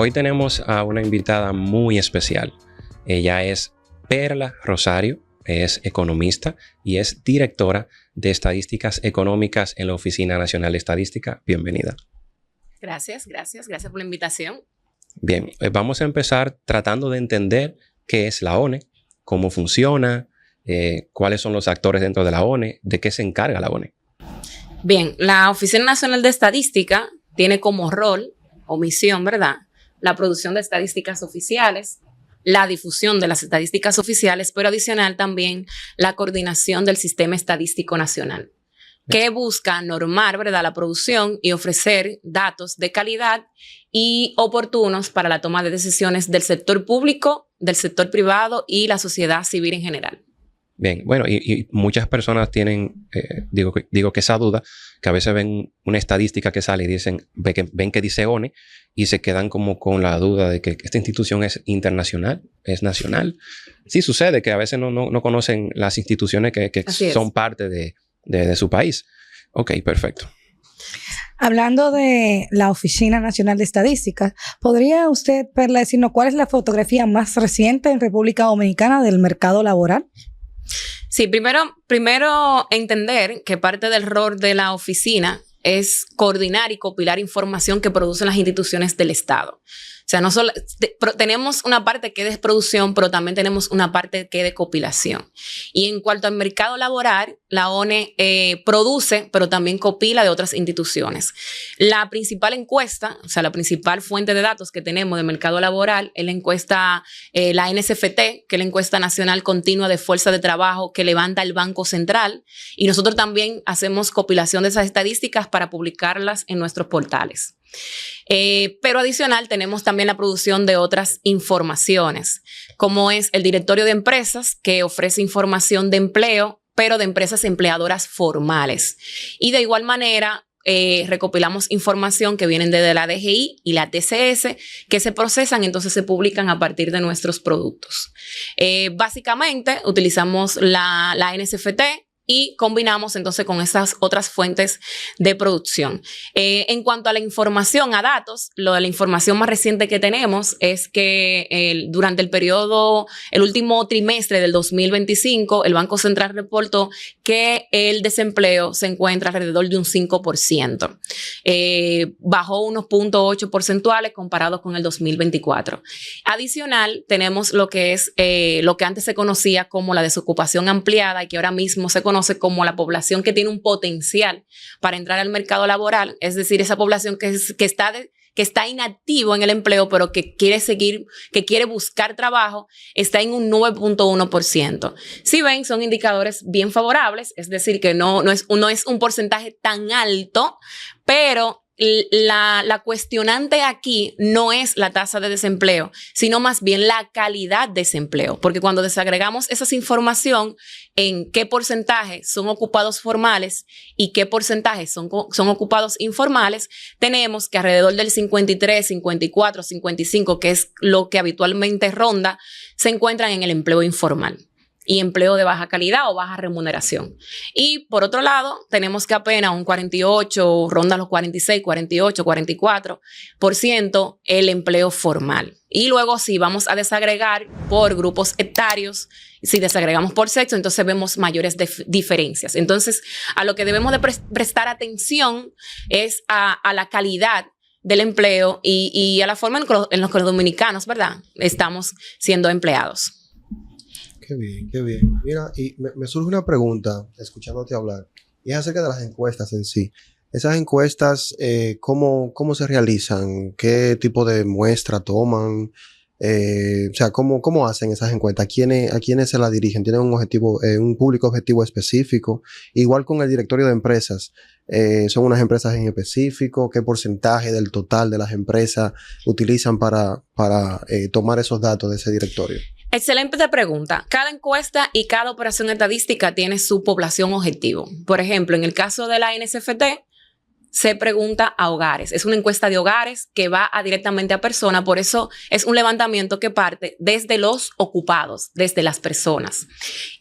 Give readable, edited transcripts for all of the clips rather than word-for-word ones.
Hoy tenemos a una invitada muy especial. Ella es Perla Rosario, es economista y es directora de Estadísticas Económicas en la Oficina Nacional de Estadística. Bienvenida. Gracias por la invitación. Bien, vamos a empezar tratando de entender qué es la ONE, cómo funciona, cuáles son los actores dentro de la ONE, de qué se encarga la ONE. Bien, la Oficina Nacional de Estadística tiene como rol o misión, ¿verdad?, la producción de estadísticas oficiales, la difusión de las estadísticas oficiales, pero adicional también la coordinación del sistema estadístico nacional, que busca normar, ¿verdad?, la producción y ofrecer datos de calidad y oportunos para la toma de decisiones del sector público, del sector privado y la sociedad civil en general. Bien, bueno, y muchas personas tienen, digo que esa duda, que a veces ven una estadística que sale y dicen, ven que dice ONE y se quedan como con la duda de que esta institución es internacional, es nacional. Sí sucede que a veces no conocen las instituciones que son parte de su país. Ok, perfecto. Hablando de la Oficina Nacional de Estadística, ¿podría usted, Perla, decirnos cuál es la fotografía más reciente en República Dominicana del mercado laboral? Sí, primero entender que parte del rol de la oficina es coordinar y compilar información que producen las instituciones del Estado. O sea, no solo tenemos una parte que es de producción, pero también tenemos una parte que es de compilación. Y en cuanto al mercado laboral, la ONE produce, pero también compila de otras instituciones. La principal encuesta, o sea, la principal fuente de datos que tenemos de mercado laboral es la encuesta, la NSFT, que es la encuesta nacional continua de fuerza de trabajo que levanta el Banco Central. Y nosotros también hacemos compilación de esas estadísticas para publicarlas en nuestros portales. Pero adicional tenemos también la producción de otras informaciones, como es el directorio de empresas, que ofrece información de empleo, pero de empresas empleadoras formales. Y de igual manera recopilamos información que vienen desde la DGI y la TCS, que se procesan, entonces se publican a partir de nuestros productos. Básicamente utilizamos la NSFT y combinamos entonces con esas otras fuentes de producción. En cuanto a la información, a datos, lo de la información más reciente que tenemos es que durante el último trimestre del 2025, el Banco Central reportó que el desempleo se encuentra alrededor de un 5%. Bajó unos 0.8 porcentuales comparados con el 2024. Adicional, tenemos lo que es lo que antes se conocía como la desocupación ampliada y que ahora mismo se conoce como la población que tiene un potencial para entrar al mercado laboral, es decir, esa población que está inactivo en el empleo, pero que quiere buscar trabajo, está en un 9.1%. Si ven, son indicadores bien favorables, es decir, que no es un porcentaje tan alto, pero la cuestionante aquí no es la tasa de desempleo, sino más bien la calidad de desempleo, porque cuando desagregamos esa información en qué porcentaje son ocupados formales y qué porcentaje son ocupados informales, tenemos que alrededor del 53, 54, 55, que es lo que habitualmente ronda, se encuentran en el empleo informal y empleo de baja calidad o baja remuneración. Y por otro lado, tenemos que apenas un 48, ronda los 46, 48, 44% el empleo formal. Y luego si vamos a desagregar por grupos etarios, si desagregamos por sexo, entonces vemos mayores diferencias. Entonces, a lo que debemos de prestar atención es a la calidad del empleo y a la forma en la que los dominicanos, ¿verdad?, estamos siendo empleados. Qué bien, qué bien. Mira, y me surge una pregunta escuchándote hablar, y es acerca de las encuestas en sí. Esas encuestas, ¿cómo se realizan? ¿Qué tipo de muestra toman? O sea, ¿cómo hacen esas encuestas? ¿A quiénes se las dirigen? ¿Tienen un objetivo, un público objetivo específico? Igual con el directorio de empresas, ¿son unas empresas en específico? ¿Qué porcentaje del total de las empresas utilizan para tomar esos datos de ese directorio? Excelente pregunta. Cada encuesta y cada operación estadística tiene su población objetivo. Por ejemplo, en el caso de la NSFT, se pregunta a hogares. Es una encuesta de hogares que va directamente a personas. Por eso es un levantamiento que parte desde los ocupados, desde las personas.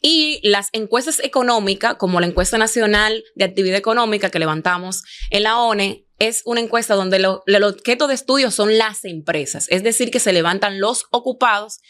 Y las encuestas económicas, como la encuesta nacional de actividad económica que levantamos en la ONE, es una encuesta donde el objeto de estudio son las empresas. Es decir, que se levantan los ocupados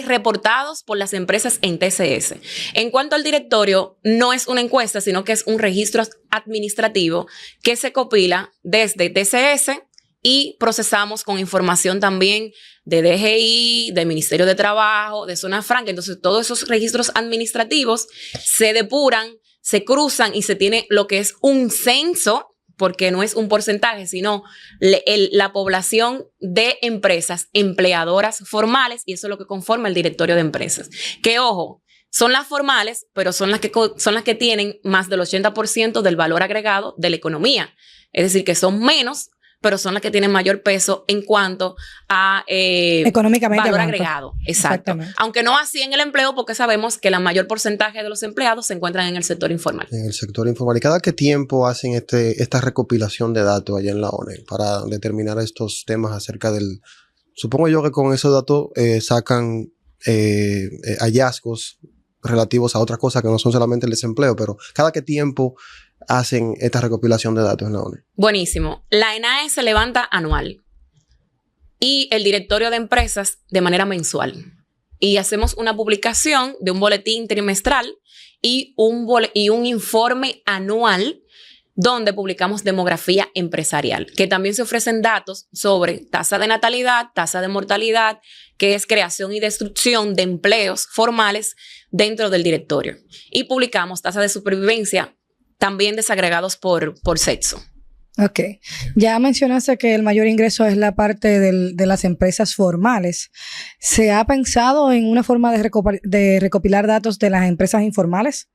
reportados por las empresas en TCS. En cuanto al directorio, no es una encuesta, sino que es un registro administrativo que se copila desde TCS y procesamos con información también de DGI, del Ministerio de Trabajo, de Zona Franca. Entonces, todos esos registros administrativos se depuran, se cruzan y se tiene lo que es un censo, porque no es un porcentaje, sino la población de empresas empleadoras formales, y eso es lo que conforma el directorio de empresas. Que, ojo, son las formales, pero son las que tienen más del 80% del valor agregado de la economía. Es decir, que son menos, pero son las que tienen mayor peso en cuanto a económicamente valor agregado. Exacto. Aunque no así en el empleo, porque sabemos que la mayor porcentaje de los empleados se encuentran en el sector informal. En el sector informal. ¿Y cada qué tiempo hacen esta recopilación de datos allá en la ONE para determinar estos temas acerca del... Supongo yo que con esos datos sacan hallazgos relativos a otras cosas que no son solamente el desempleo, pero ¿cada qué tiempo hacen esta recopilación de datos en la ONE? Buenísimo. La ENAE se levanta anual y el directorio de empresas de manera mensual. Y hacemos una publicación de un boletín trimestral y un informe anual donde publicamos demografía empresarial, que también se ofrecen datos sobre tasa de natalidad, tasa de mortalidad, que es creación y destrucción de empleos formales dentro del directorio. Y publicamos tasa de supervivencia también desagregados por sexo. Ok. Ya mencionaste que el mayor ingreso es la parte de las empresas formales. ¿Se ha pensado en una forma de recopilar datos de las empresas informales?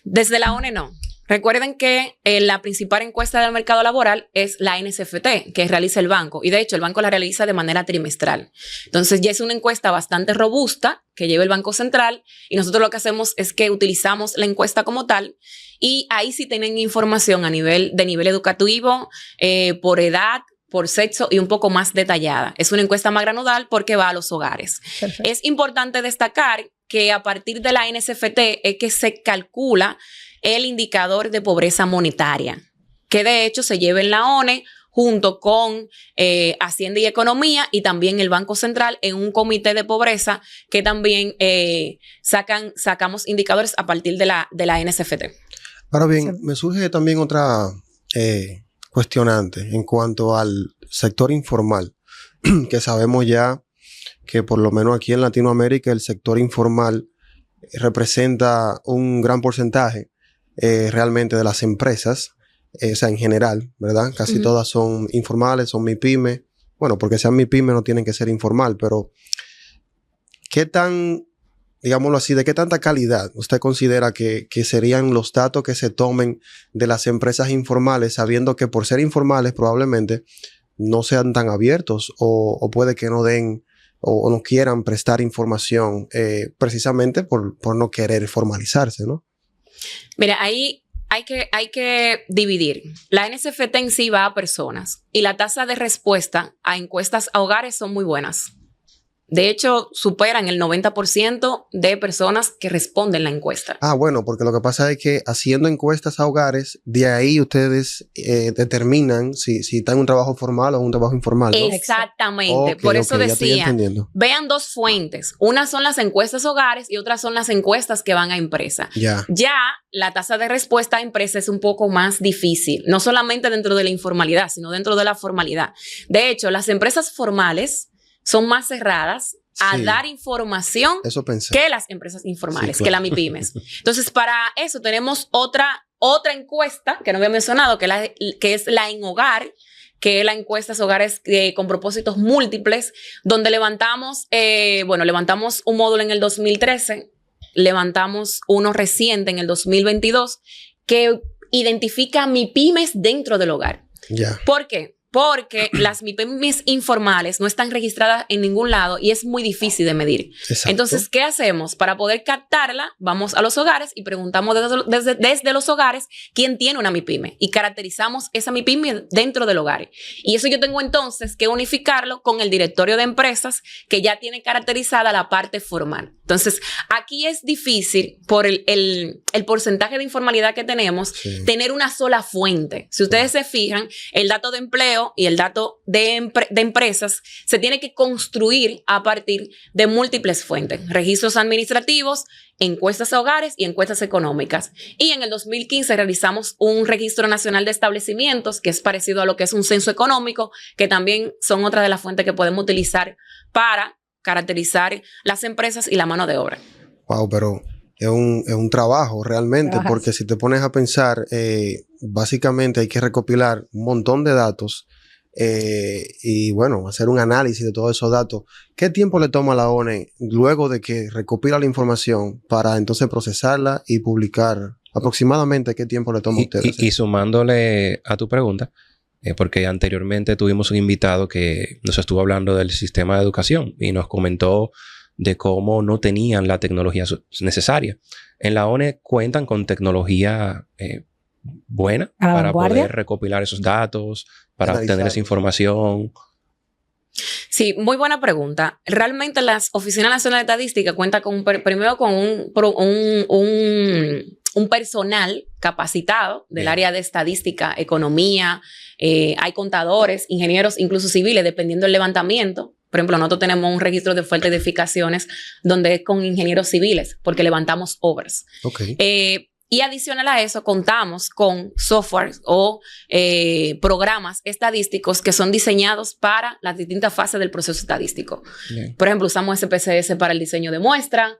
Desde la ONE no. Recuerden que la principal encuesta del mercado laboral es la NSFT, que realiza el banco. Y de hecho, el banco la realiza de manera trimestral. Entonces, ya es una encuesta bastante robusta que lleva el Banco Central. Y nosotros lo que hacemos es que utilizamos la encuesta como tal. Y ahí sí tienen información de nivel educativo, por edad, por sexo y un poco más detallada. Es una encuesta más granudal porque va a los hogares. Perfecto. Es importante destacar que a partir de la NSFT es que se calcula el indicador de pobreza monetaria, que de hecho se lleva en la ONE junto con Hacienda y Economía y también el Banco Central en un comité de pobreza que también sacamos indicadores a partir de la NSFT. Ahora bien, me surge también otra cuestionante en cuanto al sector informal, que sabemos ya que por lo menos aquí en Latinoamérica el sector informal representa un gran porcentaje realmente de las empresas, o sea, en general, ¿verdad? Casi todas son informales, son MIPYME. Bueno, porque sean MIPYME no tienen que ser informal, pero ¿qué tan, digámoslo así, de qué tanta calidad usted considera que serían los datos que se tomen de las empresas informales, sabiendo que por ser informales probablemente no sean tan abiertos o puede que no den o no quieran prestar información precisamente por no querer formalizarse, ¿no? Mira, ahí hay que dividir. La NSFT en sí va a personas y la tasa de respuesta a encuestas a hogares son muy buenas. De hecho, superan el 90% de personas que responden la encuesta. Ah, bueno, porque lo que pasa es que haciendo encuestas a hogares, de ahí ustedes determinan si están en un trabajo formal o un trabajo informal, ¿no? Exactamente. Okay, por eso decía, vean dos fuentes. Unas son las encuestas a hogares y otras son las encuestas que van a empresa. Ya la tasa de respuesta a empresa es un poco más difícil, no solamente dentro de la informalidad, sino dentro de la formalidad. De hecho, las empresas formales son más cerradas a dar información que las empresas informales, que las MIPYMES. Entonces, para eso tenemos otra encuesta que no había mencionado, que es la en hogar, que es la encuesta de hogares con propósitos múltiples, donde levantamos un módulo en el 2013, levantamos uno reciente en el 2022, que identifica MIPYMES dentro del hogar. ¿Por qué? porque las MIPYMES informales no están registradas en ningún lado y es muy difícil de medir. Exacto. Entonces, ¿qué hacemos? Para poder captarla, vamos a los hogares y preguntamos desde los hogares quién tiene una MIPYME y caracterizamos esa MIPYME dentro del hogar. Y eso yo tengo entonces que unificarlo con el directorio de empresas que ya tiene caracterizada la parte formal. Entonces, aquí es difícil por el porcentaje de informalidad que tenemos, tener una sola fuente. Si ustedes se fijan, el dato de empleo y el dato de empresas se tiene que construir a partir de múltiples fuentes, registros administrativos, encuestas a hogares y encuestas económicas. Y en el 2015 realizamos un registro nacional de establecimientos que es parecido a lo que es un censo económico, que también son otra de las fuentes que podemos utilizar para caracterizar las empresas y la mano de obra. Wow, pero es un trabajo realmente, porque si te pones a pensar, básicamente hay que recopilar un montón de datos y bueno, hacer un análisis de todos esos datos. ¿Qué tiempo le toma a la ONE luego de que recopila la información para entonces procesarla y publicar? Aproximadamente, ¿qué tiempo le toma a ustedes? Y sumándole a tu pregunta, porque anteriormente tuvimos un invitado que nos estuvo hablando del sistema de educación y nos comentó de cómo no tenían la tecnología necesaria. En la ONE cuentan con tecnología buena para poder recopilar esos datos, para obtener esa información. Sí, muy buena pregunta. Realmente las Oficinas Nacionales de Estadística cuentan con primero con un personal capacitado del área de estadística, economía, hay contadores, ingenieros, incluso civiles, dependiendo del levantamiento. Por ejemplo, nosotros tenemos un registro de fuentes de edificaciones donde es con ingenieros civiles, porque levantamos obras. Okay. Y adicional a eso, contamos con software o programas estadísticos que son diseñados para las distintas fases del proceso estadístico. Bien. Por ejemplo, usamos SPSS para el diseño de muestra,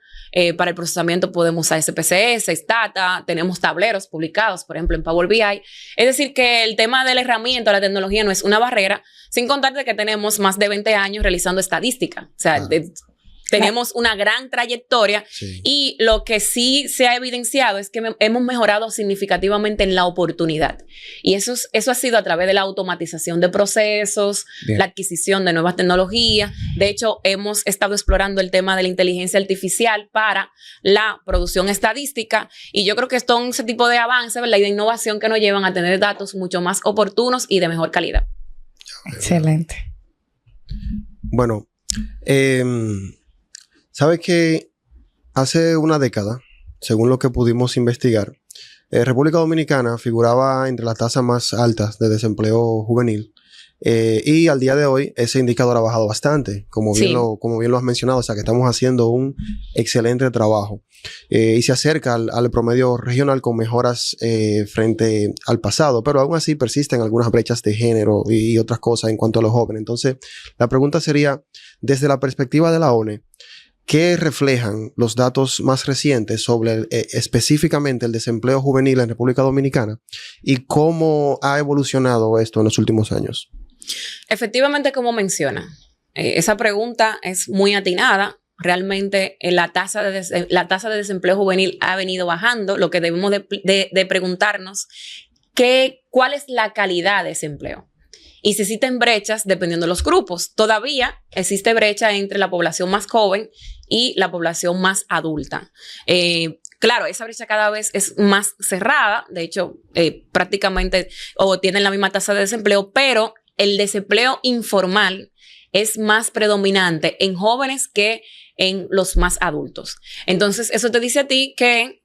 para el procesamiento podemos usar SPSS, Stata, tenemos tableros publicados, por ejemplo, en Power BI. Es decir, que el tema de la herramienta o la tecnología no es una barrera, sin contar de que tenemos más de 20 años realizando estadística. O sea, tenemos una gran trayectoria y lo que sí se ha evidenciado es que hemos mejorado significativamente en la oportunidad. Y eso ha sido a través de la automatización de procesos, la adquisición de nuevas tecnologías. De hecho, hemos estado explorando el tema de la inteligencia artificial para la producción estadística y yo creo que son ese tipo de avances, ¿verdad? Y de innovación que nos llevan a tener datos mucho más oportunos y de mejor calidad. Excelente. Bueno, ¿sabes que hace una década, según lo que pudimos investigar, República Dominicana figuraba entre las tasas más altas de desempleo juvenil? Y al día de hoy ese indicador ha bajado bastante, como bien lo has mencionado, o sea que estamos haciendo un excelente trabajo. Y se acerca al promedio regional con mejoras frente al pasado, pero aún así persisten algunas brechas de género y otras cosas en cuanto a los jóvenes. Entonces, la pregunta sería, desde la perspectiva de la ONE, ¿qué reflejan los datos más recientes sobre específicamente el desempleo juvenil en República Dominicana y cómo ha evolucionado esto en los últimos años? Efectivamente, como menciona, esa pregunta es muy atinada. Realmente la tasa de desempleo juvenil ha venido bajando. Lo que debemos de preguntarnos, ¿cuál es la calidad de ese empleo? Y si existen brechas dependiendo de los grupos. Todavía existe brecha entre la población más joven y la población más adulta. Claro, esa brecha cada vez es más cerrada. De hecho, prácticamente tienen la misma tasa de desempleo, pero el desempleo informal es más predominante en jóvenes que en los más adultos. Entonces, eso te dice a ti que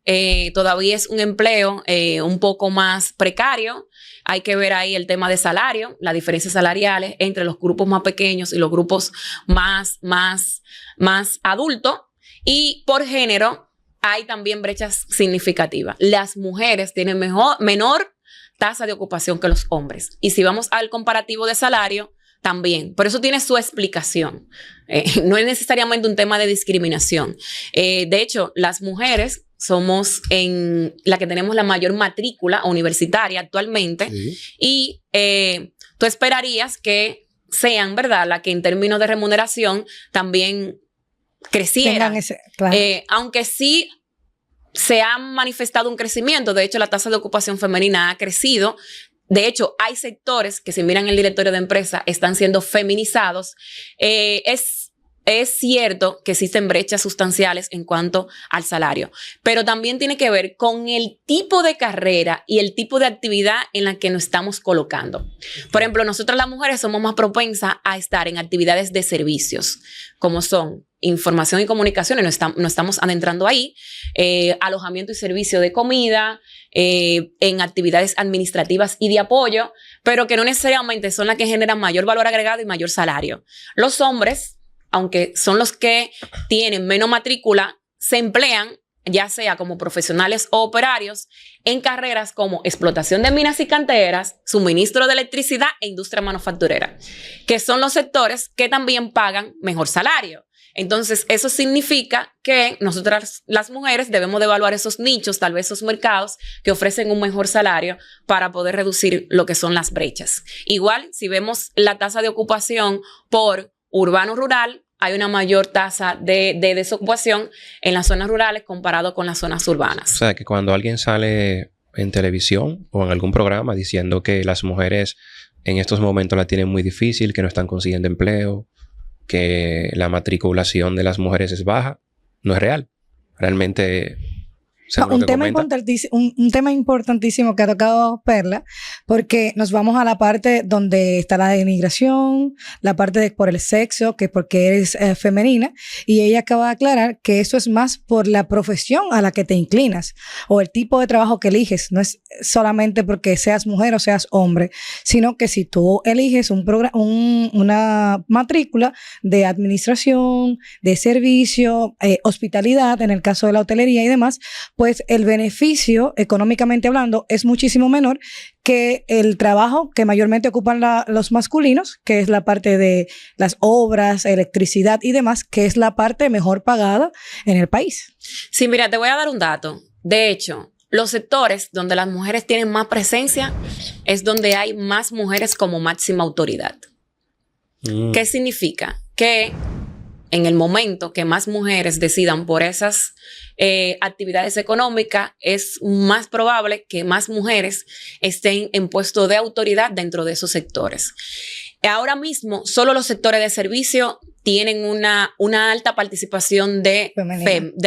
todavía es un empleo un poco más precario. Hay que ver ahí el tema de salario, las diferencias salariales entre los grupos más pequeños y los grupos más adultos. Y por género hay también brechas significativas. Las mujeres tienen menor tasa de ocupación que los hombres. Y si vamos al comparativo de salario, también. Por eso tiene su explicación. No es necesariamente un tema de discriminación. De hecho, las mujeres somos la que tenemos la mayor matrícula universitaria actualmente. Sí. Y tú esperarías que sean, ¿verdad?, la que en términos de remuneración también creciera. Claro. Aunque sí se ha manifestado un crecimiento. De hecho, la tasa de ocupación femenina ha crecido. De hecho, hay sectores que si miran el directorio de empresa están siendo feminizados. Es cierto que existen brechas sustanciales en cuanto al salario, pero también tiene que ver con el tipo de carrera y el tipo de actividad en la que nos estamos colocando. Por ejemplo, nosotras las mujeres somos más propensas a estar en actividades de servicios, como son información y comunicaciones, no estamos adentrando ahí, alojamiento y servicio de comida, en actividades administrativas y de apoyo, pero que no necesariamente son las que generan mayor valor agregado y mayor salario. Los hombres, aunque son los que tienen menos matrícula, se emplean, ya sea como profesionales o operarios, en carreras como explotación de minas y canteras, suministro de electricidad e industria manufacturera, que son los sectores que también pagan mejor salario. Entonces, eso significa que nosotras, las mujeres, debemos de evaluar esos nichos, tal vez esos mercados que ofrecen un mejor salario para poder reducir lo que son las brechas. Igual, si vemos la tasa de ocupación por urbano-rural, hay una mayor tasa de desocupación en las zonas rurales comparado con las zonas urbanas. O sea, que cuando alguien sale en televisión o en algún programa diciendo que las mujeres en estos momentos la tienen muy difícil, que no están consiguiendo empleo, que la matriculación de las mujeres es baja, no es real. Realmente... Un tema importantísimo que ha tocado Perla, porque nos vamos a la parte donde está la denigración, la parte de por el sexo, que porque eres femenina, y ella acaba de aclarar que eso es más por la profesión a la que te inclinas o el tipo de trabajo que eliges. No es solamente porque seas mujer o seas hombre, sino que si tú eliges una matrícula de administración, de servicio, hospitalidad, en el caso de la hotelería y demás, pues el beneficio, económicamente hablando, es muchísimo menor que el trabajo que mayormente ocupan los masculinos, que es la parte de las obras, electricidad y demás, que es la parte mejor pagada en el país. Sí, mira, te voy a dar un dato. De hecho, los sectores donde las mujeres tienen más presencia es donde hay más mujeres como máxima autoridad. ¿Qué significa? Que en el momento que más mujeres decidan por esas actividades económicas, es más probable que más mujeres estén en puesto de autoridad dentro de esos sectores. Ahora mismo, solo los sectores de servicio tienen una alta participación de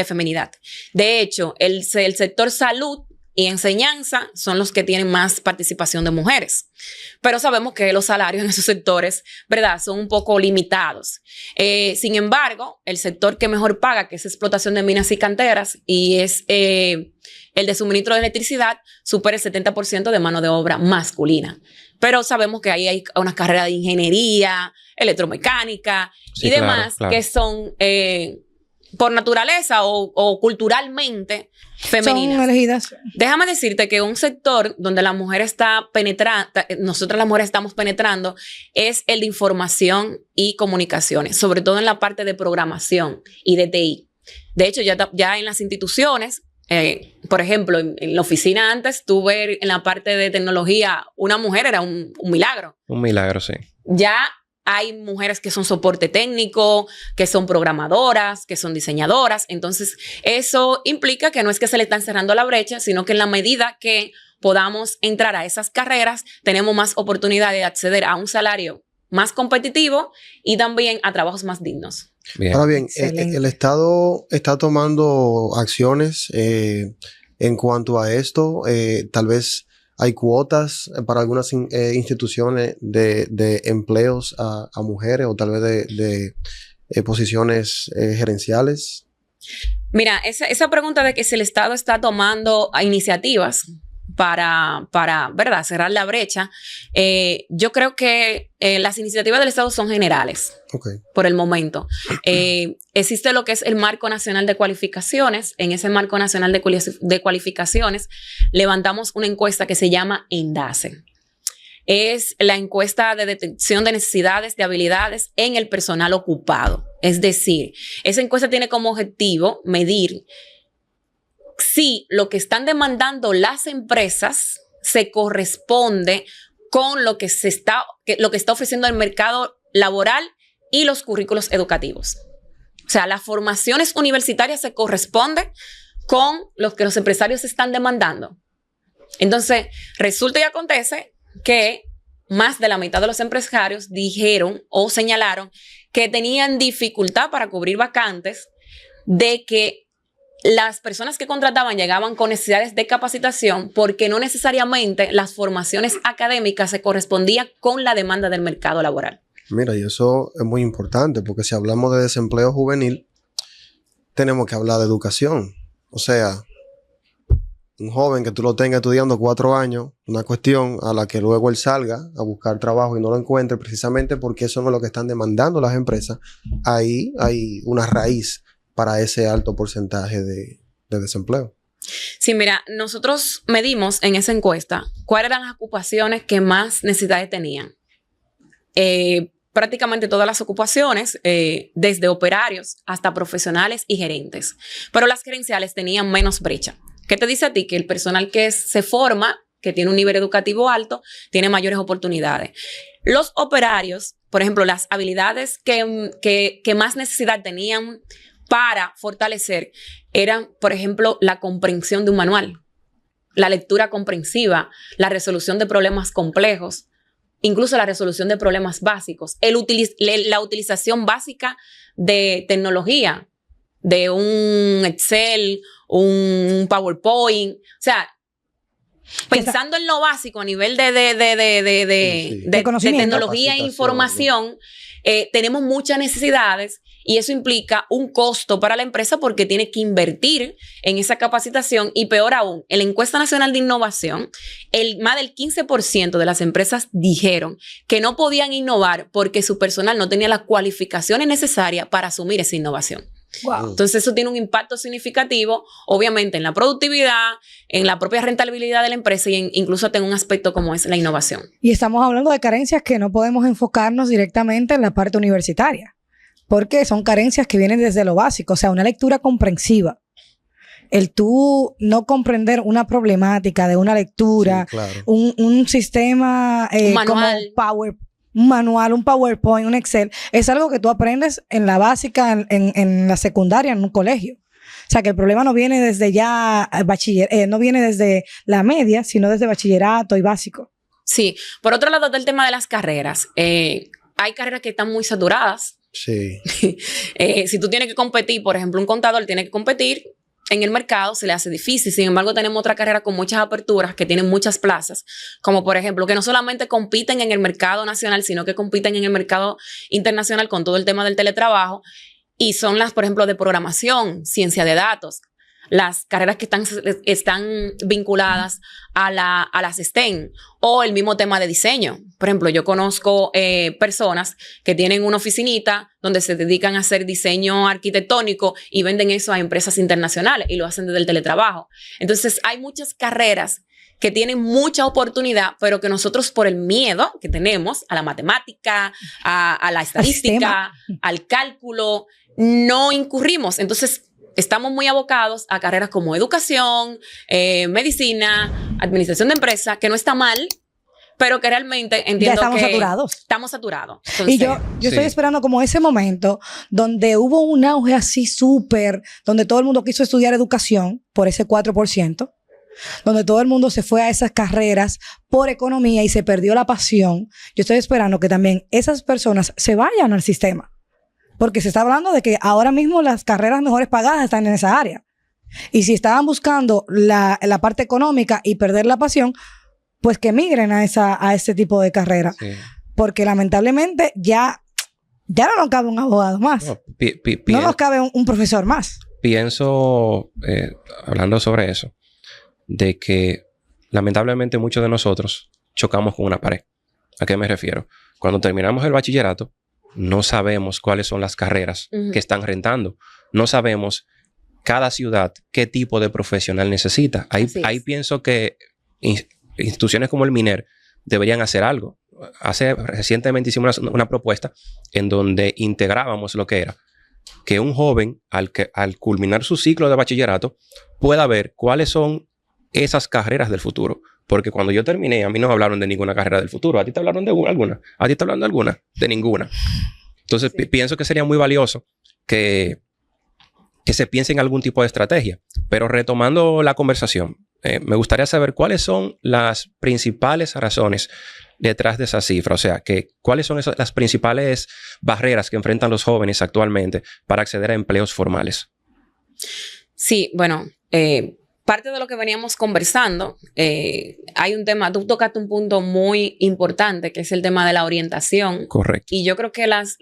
feminidad. De hecho, el sector salud y enseñanza son los que tienen más participación de mujeres. Pero sabemos que los salarios en esos sectores, ¿verdad?, son un poco limitados. Sin embargo, el sector que mejor paga, que es explotación de minas y canteras, y es el de suministro de electricidad, supera el 70% de mano de obra masculina. Pero sabemos que ahí hay una carrera de ingeniería, electromecánica y demás, claro, que son por naturaleza o culturalmente femeninas. Son elegidas. Déjame decirte que un sector donde la mujer está penetrando, nosotras las mujeres estamos penetrando, es el de información y comunicaciones, sobre todo en la parte de programación y de TI. De hecho, ya en las instituciones, por ejemplo, en la oficina antes, tuve en la parte de tecnología, una mujer era un milagro. Un milagro, sí. Ya hay mujeres que son soporte técnico, que son programadoras, que son diseñadoras. Entonces, eso implica que no es que se le están cerrando la brecha, sino que en la medida que podamos entrar a esas carreras, tenemos más oportunidad de acceder a un salario más competitivo y también a trabajos más dignos. Bien. Ahora bien, el Estado está tomando acciones en cuanto a esto. Tal vez hay cuotas para algunas instituciones de empleos a mujeres o tal vez de posiciones gerenciales. Mira, esa pregunta de que si el Estado está tomando iniciativas para ¿verdad?, cerrar la brecha, yo creo que las iniciativas del Estado son generales. Okay. Por el momento. Existe lo que es el Marco Nacional de Cualificaciones. En ese Marco Nacional de Cualificaciones levantamos una encuesta que se llama ENDACE. Es la encuesta de detección de necesidades de habilidades en el personal ocupado. Es decir, esa encuesta tiene como objetivo medir si lo que están demandando las empresas se corresponde con lo que está ofreciendo el mercado laboral y los currículos educativos. O sea, las formaciones universitarias se corresponden con lo que los empresarios están demandando. Entonces, resulta y acontece que más de la mitad de los empresarios dijeron o señalaron que tenían dificultad para cubrir vacantes, de que las personas que contrataban llegaban con necesidades de capacitación porque no necesariamente las formaciones académicas se correspondían con la demanda del mercado laboral. Mira, y eso es muy importante porque si hablamos de desempleo juvenil, tenemos que hablar de educación. O sea, un joven que tú lo tengas estudiando 4 años, una cuestión a la que luego él salga a buscar trabajo y no lo encuentre precisamente porque eso no es lo que están demandando las empresas. Ahí hay una raíz para ese alto porcentaje de desempleo. Sí, mira, nosotros medimos en esa encuesta cuáles eran las ocupaciones que más necesidades tenían. Prácticamente todas las ocupaciones, desde operarios hasta profesionales y gerentes. Pero las gerenciales tenían menos brecha. ¿Qué te dice a ti? Que el personal que se forma, que tiene un nivel educativo alto, tiene mayores oportunidades. Los operarios, por ejemplo, las habilidades que más necesidad tenían para fortalecer eran, por ejemplo, la comprensión de un manual, la lectura comprensiva, la resolución de problemas complejos, incluso la resolución de problemas básicos, la utilización básica de tecnología, de un Excel, un PowerPoint, o sea, pensando en lo básico a nivel de tecnología e información, tenemos muchas necesidades y eso implica un costo para la empresa porque tiene que invertir en esa capacitación y peor aún, en la encuesta nacional de innovación, más del 15% de las empresas dijeron que no podían innovar porque su personal no tenía las cualificaciones necesarias para asumir esa innovación. Wow. Entonces eso tiene un impacto significativo, obviamente, en la productividad, en la propia rentabilidad de la empresa y incluso en un aspecto como es la innovación. Y estamos hablando de carencias que no podemos enfocarnos directamente en la parte universitaria, porque son carencias que vienen desde lo básico, o sea, una lectura comprensiva. El tú no comprender una problemática de una lectura, sí, claro, un sistema un manual, como un manual, un PowerPoint, un Excel, es algo que tú aprendes en la básica, en la secundaria, en un colegio. O sea, que el problema no viene desde ya no viene desde la media, sino desde bachillerato y básico. Sí. Por otro lado, del tema de las carreras, hay carreras que están muy saturadas. Sí. Si tú tienes que competir, por ejemplo, un contador tiene que competir en el mercado, se le hace difícil. Sin embargo, tenemos otra carrera con muchas aperturas que tienen muchas plazas, como por ejemplo, que no solamente compiten en el mercado nacional, sino que compiten en el mercado internacional con todo el tema del teletrabajo. Y son las, por ejemplo, de programación, ciencia de datos, las carreras que están vinculadas a las STEM o el mismo tema de diseño. Por ejemplo, yo conozco personas que tienen una oficinita donde se dedican a hacer diseño arquitectónico y venden eso a empresas internacionales y lo hacen desde el teletrabajo. Entonces, hay muchas carreras que tienen mucha oportunidad, pero que nosotros por el miedo que tenemos a la matemática, a la estadística, al cálculo, no incurrimos. Entonces, estamos muy abocados a carreras como educación, medicina, administración de empresas, que no está mal, pero que realmente entiendo ya estamos que saturados. Estamos saturados. Entonces, y yo estoy esperando como ese momento donde hubo un auge así súper, donde todo el mundo quiso estudiar educación por ese 4%, donde todo el mundo se fue a esas carreras por economía y se perdió la pasión. Yo estoy esperando que también esas personas se vayan al sistema. Porque se está hablando de que ahora mismo las carreras mejores pagadas están en esa área. Y si estaban buscando la parte económica y perder la pasión, pues que migren a ese tipo de carrera. Sí. Porque lamentablemente ya no nos cabe un abogado más. No nos cabe un profesor más. Pienso, hablando sobre eso, de que lamentablemente muchos de nosotros chocamos con una pared. ¿A qué me refiero? Cuando terminamos el bachillerato, no sabemos cuáles son las carreras que están rentando. No sabemos cada ciudad qué tipo de profesional necesita. Ahí pienso que instituciones como el MINER deberían hacer algo. Recientemente hicimos una propuesta en donde integrábamos lo que era que un joven al culminar su ciclo de bachillerato pueda ver cuáles son esas carreras del futuro. Porque cuando yo terminé, a mí no me hablaron de ninguna carrera del futuro. ¿A ti te hablaron de alguna? ¿A ti te hablaron de alguna? De ninguna. Entonces, sí, pienso que sería muy valioso que se piense en algún tipo de estrategia. Pero retomando la conversación, me gustaría saber cuáles son las principales razones detrás de esa cifra. O sea, cuáles son las principales barreras que enfrentan los jóvenes actualmente para acceder a empleos formales. Sí, bueno, parte de lo que veníamos conversando, hay un tema, tú tocaste un punto muy importante, que es el tema de la orientación. Correcto. Y yo creo que las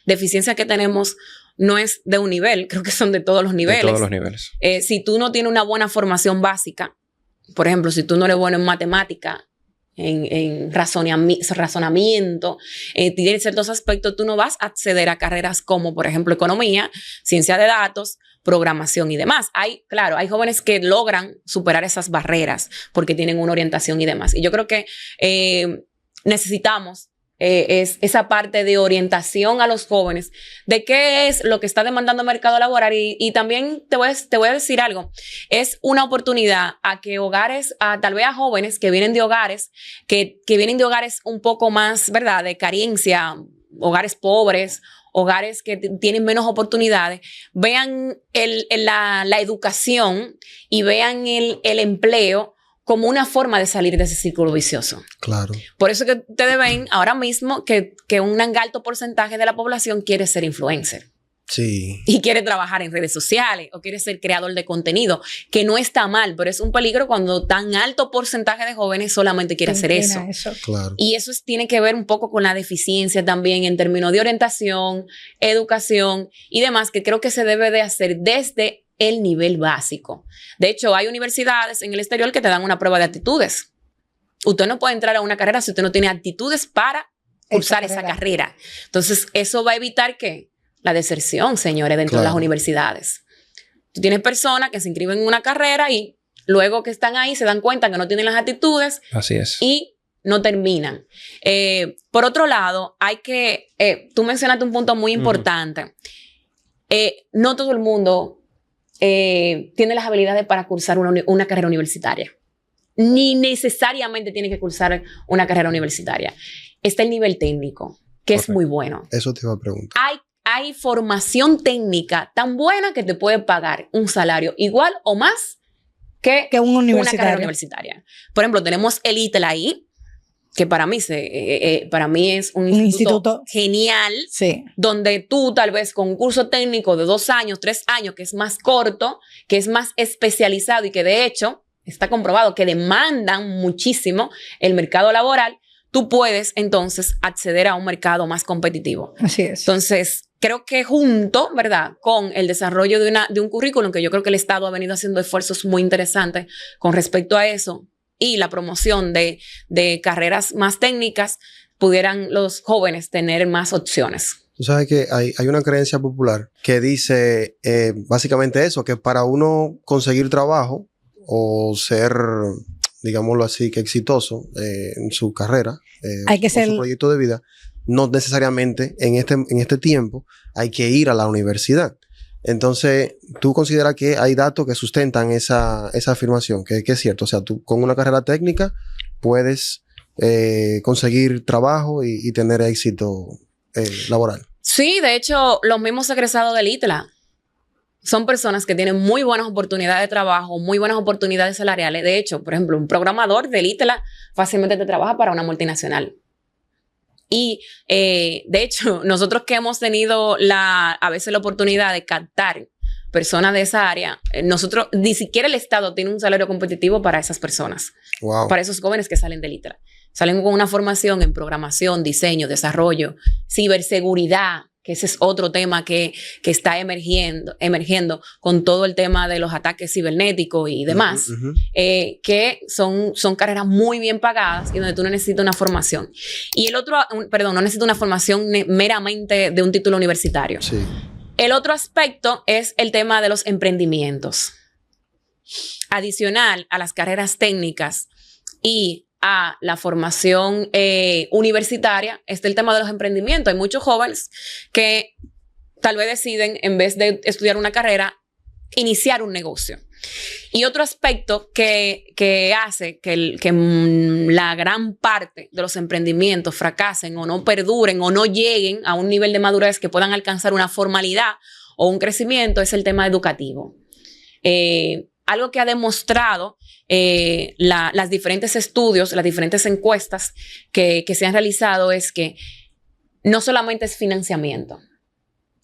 deficiencias que tenemos no es de un nivel, creo que son de todos los niveles. De todos los niveles. Si tú no tienes una buena formación básica, por ejemplo, si tú no eres bueno en matemática, en razonamiento, tienes ciertos aspectos, tú no vas a acceder a carreras como, por ejemplo, economía, ciencia de datos, programación y demás. Hay jóvenes que logran superar esas barreras porque tienen una orientación y demás. Y yo creo que necesitamos es esa parte de orientación a los jóvenes de qué es lo que está demandando el mercado laboral y también te voy a decir algo, es una oportunidad a que hogares, tal vez a jóvenes que vienen de hogares que vienen de hogares un poco más, ¿verdad?, de carencia, hogares pobres, hogares que tienen menos oportunidades, vean la educación y vean el empleo como una forma de salir de ese círculo vicioso. Claro. Por eso que ustedes ven ahora mismo que un alto porcentaje de la población quiere ser influencer. Sí. Y quiere trabajar en redes sociales o quiere ser creador de contenido, que no está mal, pero es un peligro cuando tan alto porcentaje de jóvenes solamente quiere hacer eso. Claro. Y eso tiene que ver un poco con la deficiencia también en términos de orientación, educación y demás, que creo que se debe de hacer desde el nivel básico. De hecho, hay universidades en el exterior que te dan una prueba de aptitudes. Usted no puede entrar a una carrera si usted no tiene aptitudes para cursar esa carrera. Entonces, eso va a evitar ¿qué? La deserción, señores, dentro de las universidades. Tú tienes personas que se inscriben en una carrera y luego que están ahí se dan cuenta que no tienen las aptitudes. Así es. Y no terminan. Por otro lado, tú mencionaste un punto muy importante. No todo el mundo tiene las habilidades para cursar una carrera universitaria. Ni necesariamente tiene que cursar una carrera universitaria. Está el nivel técnico, que es muy bueno. Eso te iba a preguntar. Hay formación técnica tan buena que te puede pagar un salario igual o más que una carrera universitaria. Por ejemplo, tenemos el ITLA ahí, que para mí es un instituto genial, sí, donde tú tal vez con un curso técnico de 2 años, 3 años, que es más corto, que es más especializado y que de hecho está comprobado que demandan muchísimo el mercado laboral, tú puedes entonces acceder a un mercado más competitivo. Así es. Entonces, creo que junto, ¿verdad?, con el desarrollo de un currículum, que yo creo que el Estado ha venido haciendo esfuerzos muy interesantes con respecto a eso, y la promoción de carreras más técnicas, pudieran los jóvenes tener más opciones. Tú sabes que hay una creencia popular que dice básicamente eso, que para uno conseguir trabajo o ser, digámoslo así, que exitoso en su carrera, hay que ser su proyecto de vida, no necesariamente en este tiempo hay que ir a la universidad. Entonces, ¿tú consideras que hay datos que sustentan esa afirmación? Que es cierto. O sea, tú con una carrera técnica puedes conseguir trabajo y tener éxito laboral. Sí, de hecho, los mismos egresados del ITLA son personas que tienen muy buenas oportunidades de trabajo, muy buenas oportunidades salariales. De hecho, por ejemplo, un programador del ITLA fácilmente te trabaja para una multinacional. Y de hecho, nosotros que hemos tenido a veces la oportunidad de captar personas de esa área, nosotros, ni siquiera el Estado tiene un salario competitivo para esas personas. Wow. Para esos jóvenes que salen del ITLA. Salen con una formación en programación, diseño, desarrollo, ciberseguridad, que ese es otro tema que está emergiendo con todo el tema de los ataques cibernéticos y demás, que son carreras muy bien pagadas y donde tú no necesitas una formación. Y no necesitas una formación meramente de un título universitario. Sí. El otro aspecto es el tema de los emprendimientos. Adicional a las carreras técnicas y a la formación universitaria, está el tema de los emprendimientos. Hay muchos jóvenes que tal vez deciden, en vez de estudiar una carrera, iniciar un negocio. Y otro aspecto que hace que la gran parte de los emprendimientos fracasen o no perduren o no lleguen a un nivel de madurez que puedan alcanzar una formalidad o un crecimiento es el tema educativo. algo que ha demostrado las diferentes estudios, las diferentes encuestas que se han realizado es que no solamente es financiamiento,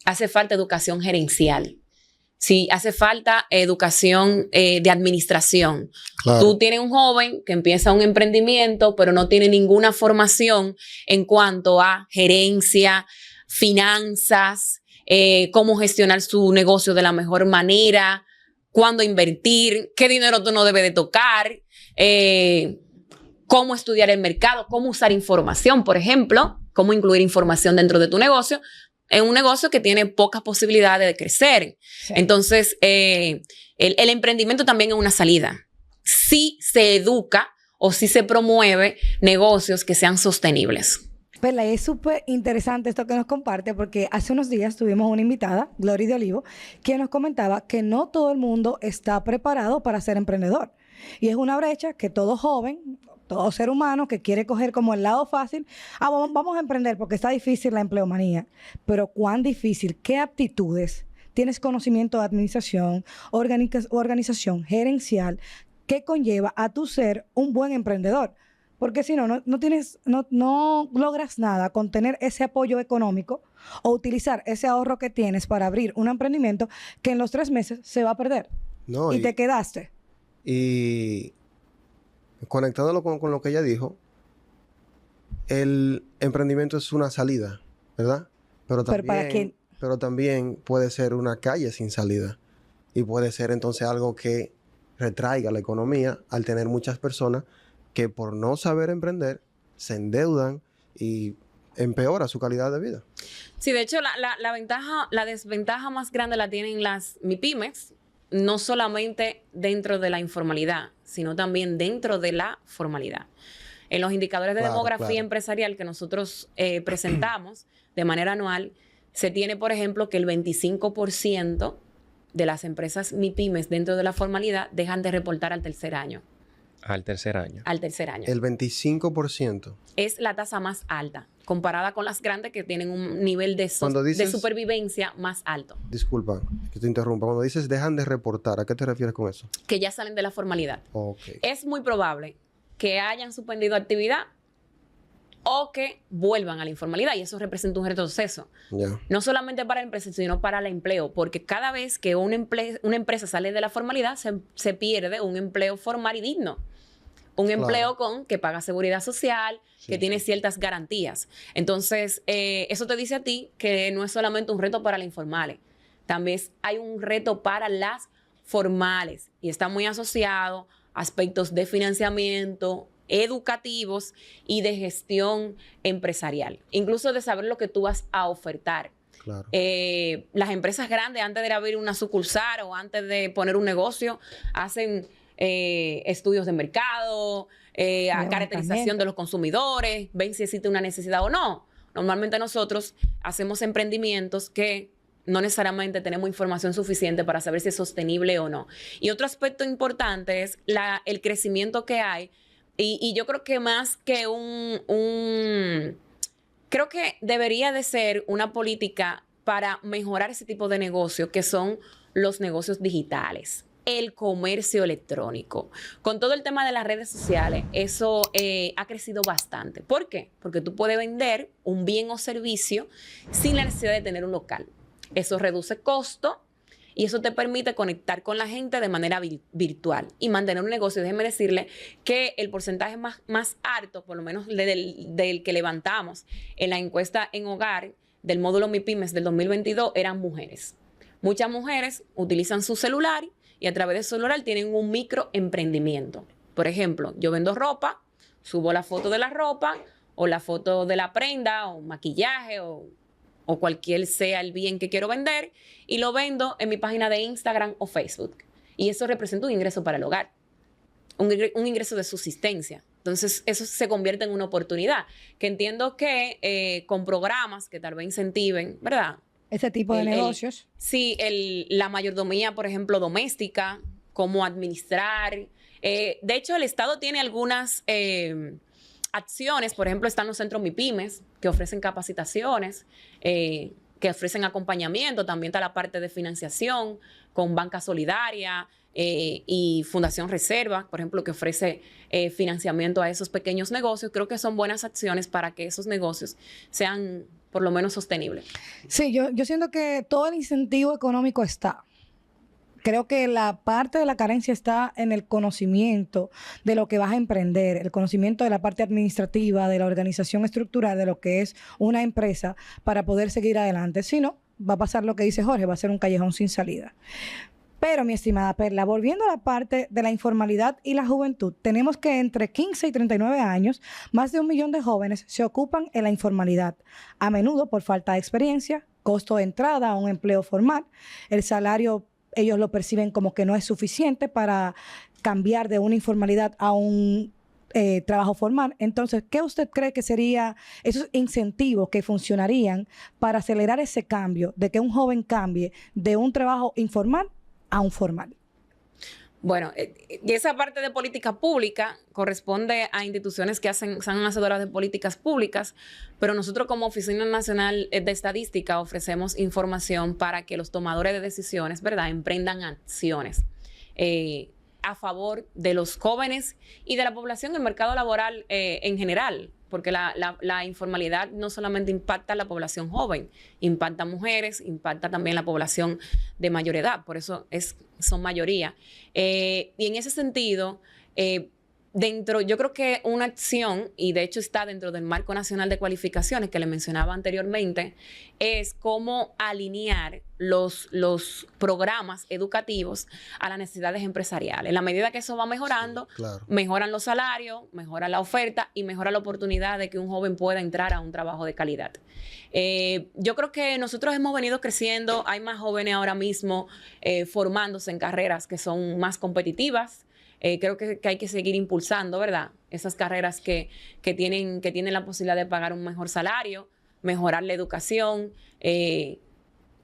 hace falta educación gerencial. Sí, hace falta educación de administración. Claro. Tú tienes un joven que empieza un emprendimiento, pero no tiene ninguna formación en cuanto a gerencia, finanzas, cómo gestionar su negocio de la mejor manera, cuándo invertir, qué dinero tú no debes de tocar, cómo estudiar el mercado, cómo usar información, por ejemplo, cómo incluir información dentro de tu negocio. Es un negocio que tiene pocas posibilidades de crecer. Sí. Entonces, el emprendimiento también es una salida. Sí se educa o sí se promueve negocios que sean sostenibles. Perla, es súper interesante esto que nos comparte porque hace unos días tuvimos una invitada, Glory de Olivo, que nos comentaba que no todo el mundo está preparado para ser emprendedor. Y es una brecha que todo joven, todo ser humano que quiere coger como el lado fácil, vamos a emprender porque está difícil la empleomanía. Pero ¿cuán difícil? ¿Qué aptitudes? ¿Tienes conocimiento de administración, organización gerencial? ¿Qué conlleva a tu ser un buen emprendedor? Porque si no logras nada con tener ese apoyo económico o utilizar ese ahorro que tienes para abrir un emprendimiento que en los 3 meses se va a perder. No, y te quedaste. Y conectándolo con lo que ella dijo, el emprendimiento es una salida, ¿verdad? Pero también puede ser una calle sin salida. Y puede ser entonces algo que retraiga la economía al tener muchas personas que por no saber emprender se endeudan y empeora su calidad de vida. Sí, de hecho, la desventaja más grande la tienen las MIPYMES, no solamente dentro de la informalidad, sino también dentro de la formalidad. En los indicadores de demografía empresarial que nosotros presentamos de manera anual, se tiene, por ejemplo, que el 25% de las empresas MIPYMES dentro de la formalidad dejan de reportar al tercer año. Al tercer año. Al tercer año. El 25%. Es la tasa más alta, comparada con las grandes que tienen un nivel de supervivencia más alto. Disculpa que te interrumpa. Cuando dices dejan de reportar, ¿a qué te refieres con eso? Que ya salen de la formalidad. Okay. Es muy probable que hayan suspendido actividad o que vuelvan a la informalidad, y eso representa un retroceso. Yeah. No solamente para el empresa, sino para el empleo, porque cada vez que una empresa sale de la formalidad, se pierde un empleo formal y digno. Un empleo que paga seguridad social, que tiene ciertas garantías. Entonces, eso te dice a ti que no es solamente un reto para las informales, también hay un reto para las formales, y está muy asociado a aspectos de financiamiento, educativos y de gestión empresarial, incluso de saber lo que tú vas a ofertar. Claro. Las empresas grandes, antes de abrir una sucursal o antes de poner un negocio, hacen estudios de mercado, caracterización de los consumidores, ven si existe una necesidad o no. Normalmente nosotros hacemos emprendimientos que no necesariamente tenemos información suficiente para saber si es sostenible o no. Y otro aspecto importante es el crecimiento que hay. Y yo creo que más que creo que debería de ser una política para mejorar ese tipo de negocios, que son los negocios digitales, el comercio electrónico. Con todo el tema de las redes sociales, eso ha crecido bastante. ¿Por qué? Porque tú puedes vender un bien o servicio sin la necesidad de tener un local. Eso reduce costo y eso te permite conectar con la gente de manera virtual y mantener un negocio. Déjeme decirle que el porcentaje más alto, por lo menos del que levantamos en la encuesta en hogar del módulo MIPYMES del 2022, eran mujeres. Muchas mujeres utilizan su celular y a través de su celular tienen un microemprendimiento. Por ejemplo, yo vendo ropa, subo la foto de la ropa o la foto de la prenda o maquillaje o cualquier sea el bien que quiero vender, y lo vendo en mi página de Instagram o Facebook. Y eso representa un ingreso para el hogar, un ingreso de subsistencia. Entonces, eso se convierte en una oportunidad, que entiendo que con programas que tal vez incentiven, ¿verdad? Ese tipo de negocios. Sí, la mayordomía, por ejemplo, doméstica, cómo administrar. De hecho, el Estado tiene algunas acciones. Por ejemplo, están los centros MIPYMES que ofrecen capacitaciones, que que ofrecen acompañamiento. También está la parte de financiación con Banca Solidaria y Fundación Reserva, por ejemplo, que ofrece financiamiento a esos pequeños negocios. Creo que son buenas acciones para que esos negocios sean por lo menos sostenibles. Sí, yo siento que todo el incentivo económico está. Creo que la parte de la carencia está en el conocimiento de lo que vas a emprender, el conocimiento de la parte administrativa, de la organización estructural, de lo que es una empresa para poder seguir adelante. Si no, va a pasar lo que dice Jorge, va a ser un callejón sin salida. Pero, mi estimada Perla, volviendo a la parte de la informalidad y la juventud, tenemos que entre 15 y 39 años, más de 1 millón de jóvenes se ocupan en la informalidad, a menudo por falta de experiencia, costo de entrada a un empleo formal, el salario ellos lo perciben como que no es suficiente para cambiar de una informalidad a un trabajo formal. Entonces, ¿qué usted cree que serían esos incentivos que funcionarían para acelerar ese cambio, de que un joven cambie de un trabajo informal a un formal? Bueno, y esa parte de política pública corresponde a instituciones que son hacedoras de políticas públicas, pero nosotros como Oficina Nacional de Estadística ofrecemos información para que los tomadores de decisiones, ¿verdad?, emprendan acciones a favor de los jóvenes y de la población del mercado laboral en general, porque la informalidad no solamente impacta a la población joven, impacta a mujeres, impacta también a la población de mayor edad, por eso son mayoría. Y en ese sentido, yo creo que una acción, y de hecho está dentro del Marco Nacional de Cualificaciones que le mencionaba anteriormente, es cómo alinear los programas educativos a las necesidades empresariales. En la medida que eso va mejorando, sí, claro, mejoran los salarios, mejora la oferta y mejora la oportunidad de que un joven pueda entrar a un trabajo de calidad. Yo creo que nosotros hemos venido creciendo, hay más jóvenes ahora mismo formándose en carreras que son más competitivas. Creo que hay que seguir impulsando, ¿verdad? Esas carreras que tienen la posibilidad de pagar un mejor salario, mejorar la educación,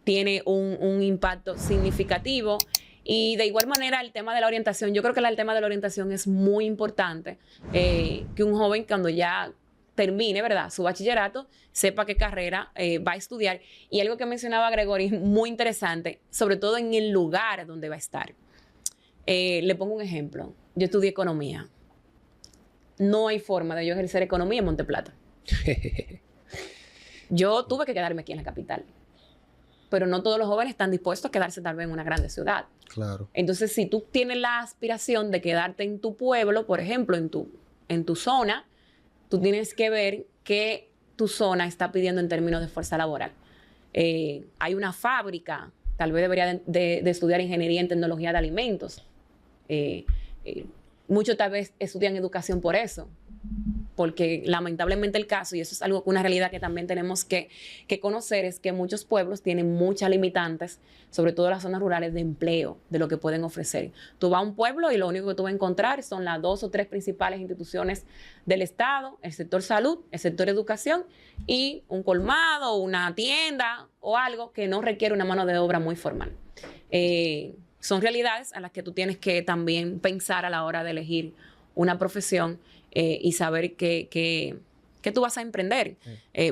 tiene un impacto significativo. Y de igual manera el tema de la orientación, yo creo que el tema de la orientación es muy importante, que un joven cuando ya termine, ¿verdad?, su bachillerato, sepa qué carrera va a estudiar. Y algo que mencionaba Gregory, muy interesante, sobre todo en el lugar donde va a estar. Le pongo un ejemplo. Yo estudié economía. No hay forma de yo ejercer economía en Monteplata. Yo tuve que quedarme aquí en la capital. Pero no todos los jóvenes están dispuestos a quedarse tal vez en una grande ciudad. Claro. Entonces, si tú tienes la aspiración de quedarte en tu pueblo, por ejemplo, en tu zona, tú tienes que ver qué tu zona está pidiendo en términos de fuerza laboral. Hay una fábrica, tal vez debería de estudiar ingeniería en tecnología de alimentos. Muchos tal vez estudian educación por eso, porque lamentablemente el caso, y eso es algo, una realidad que también tenemos que conocer, es que muchos pueblos tienen muchas limitantes, sobre todo las zonas rurales, de empleo, de lo que pueden ofrecer. Tú vas a un pueblo y lo único que tú vas a encontrar son las 2 o 3 principales instituciones del Estado, el sector salud, el sector educación y un colmado, una tienda o algo que no requiere una mano de obra muy formal. Son realidades a las que tú tienes que también pensar a la hora de elegir una profesión y saber qué tú vas a emprender.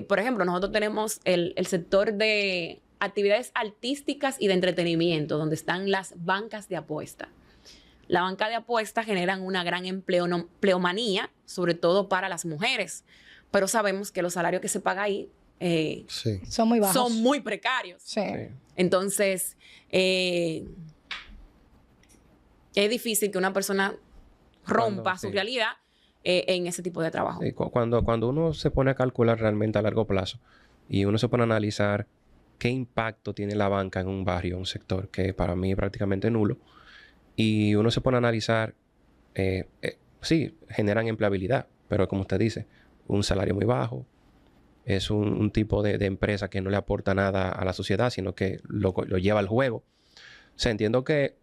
Por ejemplo, nosotros tenemos el sector de actividades artísticas y de entretenimiento, donde están las bancas de apuesta. La banca de apuestas generan una gran empleomanía, sobre todo para las mujeres, pero sabemos que los salarios que se pagan ahí sí, son muy bajos. Son muy precarios. Sí. Entonces, es difícil que una persona rompa su realidad en ese tipo de trabajo. Sí, cuando uno se pone a calcular realmente a largo plazo y uno se pone a analizar qué impacto tiene la banca en un barrio, un sector que para mí es prácticamente nulo, y uno se pone a analizar, sí, generan empleabilidad, pero como usted dice, un salario muy bajo, es un tipo de empresa que no le aporta nada a la sociedad, sino que lo lleva al juego. O sea, entiendo que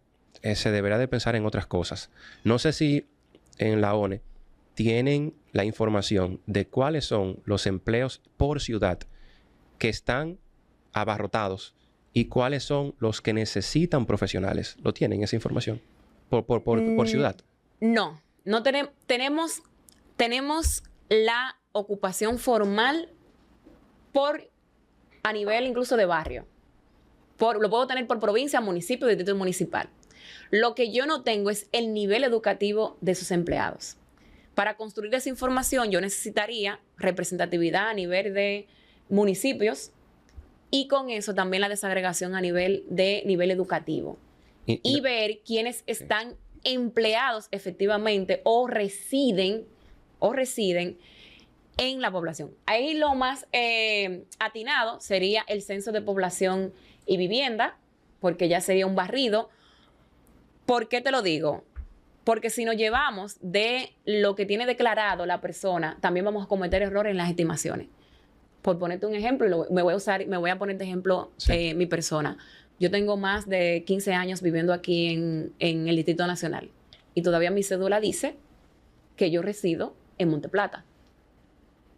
se deberá de pensar en otras cosas. No sé si en la ONE tienen la información de cuáles son los empleos por ciudad que están abarrotados y cuáles son los que necesitan profesionales. ¿Lo tienen esa información por ciudad? No tenemos la ocupación formal a nivel incluso de barrio. Lo puedo tener por provincia, municipio, distrito municipal. Lo que yo no tengo es el nivel educativo de sus empleados. Para construir esa información yo necesitaría representatividad a nivel de municipios y con eso también la desagregación a nivel educativo. Y ver quiénes están empleados efectivamente o residen en la población. Ahí lo más atinado sería el censo de población y vivienda, porque ya sería un barrido. ¿Por qué te lo digo? Porque si nos llevamos de lo que tiene declarado la persona, también vamos a cometer errores en las estimaciones. Por ponerte un ejemplo, me voy a poner de ejemplo mi persona. Yo tengo más de 15 años viviendo aquí en el Distrito Nacional y todavía mi cédula dice que yo resido en Monte Plata.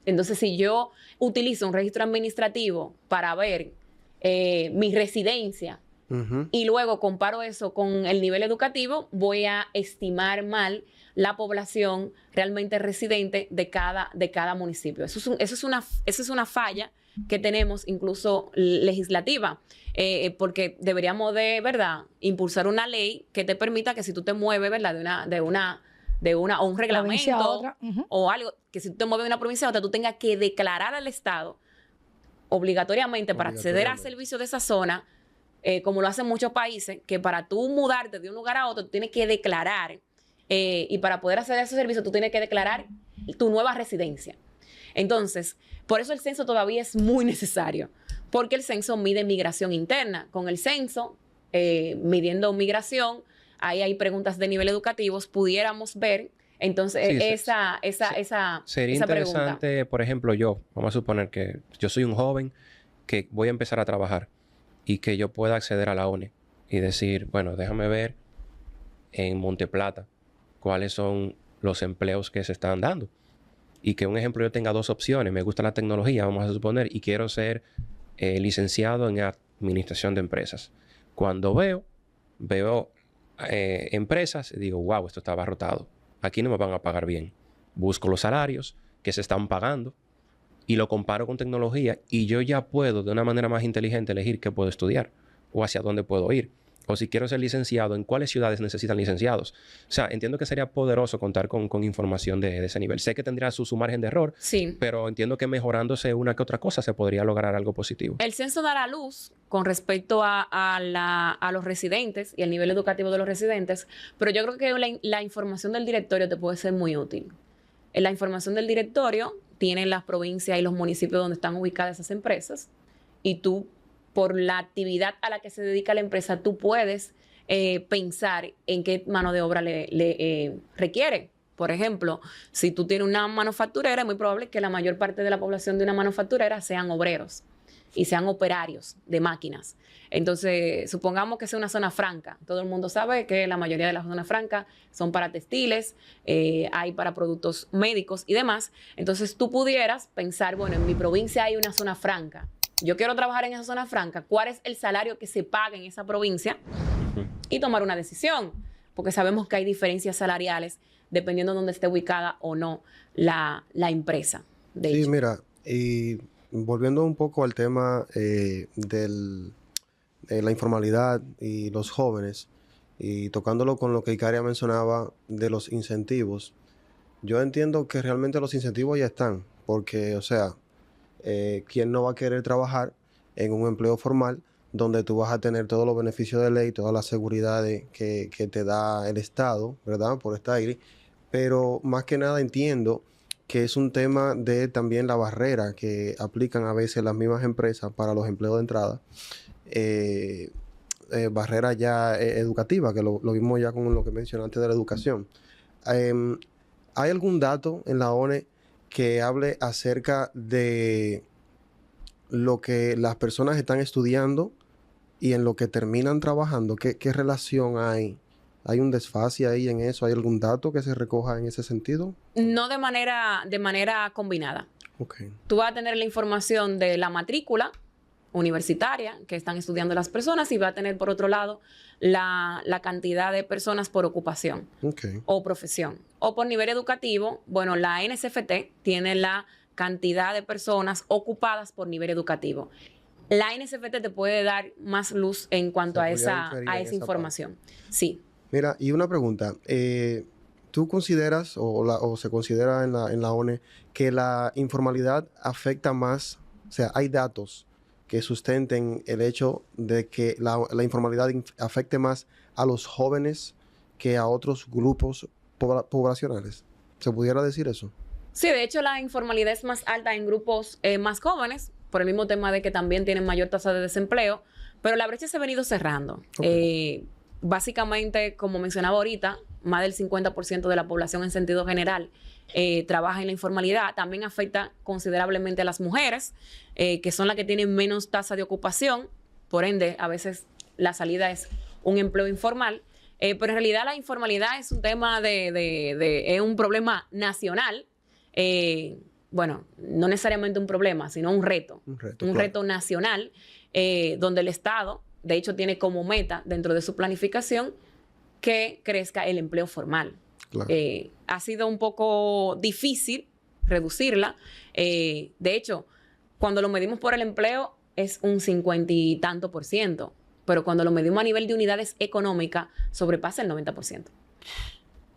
Entonces, si yo utilizo un registro administrativo para ver mi residencia y luego comparo eso con el nivel educativo, voy a estimar mal la población realmente residente de cada municipio. Eso es una falla que tenemos incluso legislativa, porque deberíamos ¿verdad?, impulsar una ley que te permita que si tú te mueves, ¿verdad?, o un reglamento o algo, que si tú te mueves de una provincia a otra, tú tengas que declarar al Estado obligatoriamente para acceder a servicios de esa zona, como lo hacen muchos países, que para tú mudarte de un lugar a otro, tú tienes que declarar, y para poder acceder a esos servicios, tú tienes que declarar tu nueva residencia. Entonces, por eso el censo todavía es muy necesario, porque el censo mide migración interna. Con el censo, midiendo migración, ahí hay preguntas de nivel educativos, pudiéramos ver entonces esa sería interesante, pregunta. Por ejemplo, vamos a suponer que yo soy un joven que voy a empezar a trabajar y que yo pueda acceder a la ONE y decir, bueno, déjame ver en Monte Plata cuáles son los empleos que se están dando. Y que un ejemplo yo tenga dos opciones. Me gusta la tecnología, vamos a suponer, y quiero ser licenciado en administración de empresas. Cuando veo empresas y digo, wow, esto está abarrotado. Aquí no me van a pagar bien. Busco los salarios que se están pagando y lo comparo con tecnología y yo ya puedo de una manera más inteligente elegir qué puedo estudiar o hacia dónde puedo ir. O si quiero ser licenciado, ¿en cuáles ciudades necesitan licenciados? O sea, entiendo que sería poderoso contar con información de ese nivel. Sé que tendría su margen de error, pero entiendo que mejorándose una que otra cosa se podría lograr algo positivo. El censo dará luz con respecto a los residentes y el nivel educativo de los residentes, pero yo creo que la información del directorio te puede ser muy útil. La información del directorio tiene las provincias y los municipios donde están ubicadas esas empresas y tú, por la actividad a la que se dedica la empresa, tú puedes pensar en qué mano de obra le requiere. Por ejemplo, si tú tienes una manufacturera, es muy probable que la mayor parte de la población de una manufacturera sean obreros y sean operarios de máquinas. Entonces, supongamos que sea una zona franca. Todo el mundo sabe que la mayoría de las zonas francas son para textiles, hay para productos médicos y demás. Entonces, tú pudieras pensar, bueno, en mi provincia hay una zona franca. Yo quiero trabajar en esa zona franca. ¿Cuál es el salario que se paga en esa provincia? Y tomar una decisión. Porque sabemos que hay diferencias salariales dependiendo de dónde esté ubicada o no la empresa. Sí, mira, y volviendo un poco al tema de la informalidad y los jóvenes, y tocándolo con lo que Icaria mencionaba de los incentivos, yo entiendo que realmente los incentivos ya están. Porque, o sea, ¿quién no va a querer trabajar en un empleo formal donde tú vas a tener todos los beneficios de ley, todas las seguridades que te da el Estado, ¿verdad? Por estar ahí. Pero más que nada entiendo que es un tema de también la barrera que aplican a veces las mismas empresas para los empleos de entrada. Barrera ya educativa, que lo vimos ya con lo que mencionaste de la educación. ¿Hay algún dato en la ONE que hable acerca de lo que las personas están estudiando y en lo que terminan trabajando? ¿Qué relación hay? ¿Hay un desfase ahí en eso? ¿Hay algún dato que se recoja en ese sentido? No de manera combinada. Okay. Tú vas a tener la información de la matrícula universitaria que están estudiando las personas y va a tener, por otro lado, la cantidad de personas por ocupación o profesión. O por nivel educativo, bueno, la NSFT tiene la cantidad de personas ocupadas por nivel educativo. la NSFT te puede dar más luz en cuanto a esa información. Sí. Mira, y una pregunta. ¿Tú consideras o se considera en la ONE que la informalidad afecta más? O sea, hay datos que sustenten el hecho de que la informalidad afecte más a los jóvenes que a otros grupos poblacionales. ¿Se pudiera decir eso? Sí, de hecho la informalidad es más alta en grupos más jóvenes, por el mismo tema de que también tienen mayor tasa de desempleo, pero la brecha se ha venido cerrando. Okay. Básicamente, como mencionaba ahorita, más del 50% de la población en sentido general trabaja en la informalidad. También afecta considerablemente a las mujeres, que son las que tienen menos tasa de ocupación. Por ende, a veces la salida es un empleo informal. Pero en realidad la informalidad es un tema es un problema nacional. Bueno, no necesariamente un problema, sino un reto. Un reto nacional, donde el Estado, de hecho, tiene como meta dentro de su planificación que crezca el empleo formal. Claro. Ha sido un poco difícil reducirla. De hecho, cuando lo medimos por el empleo es un 50 y tanto %, pero cuando lo medimos a nivel de unidades económicas sobrepasa el 90%.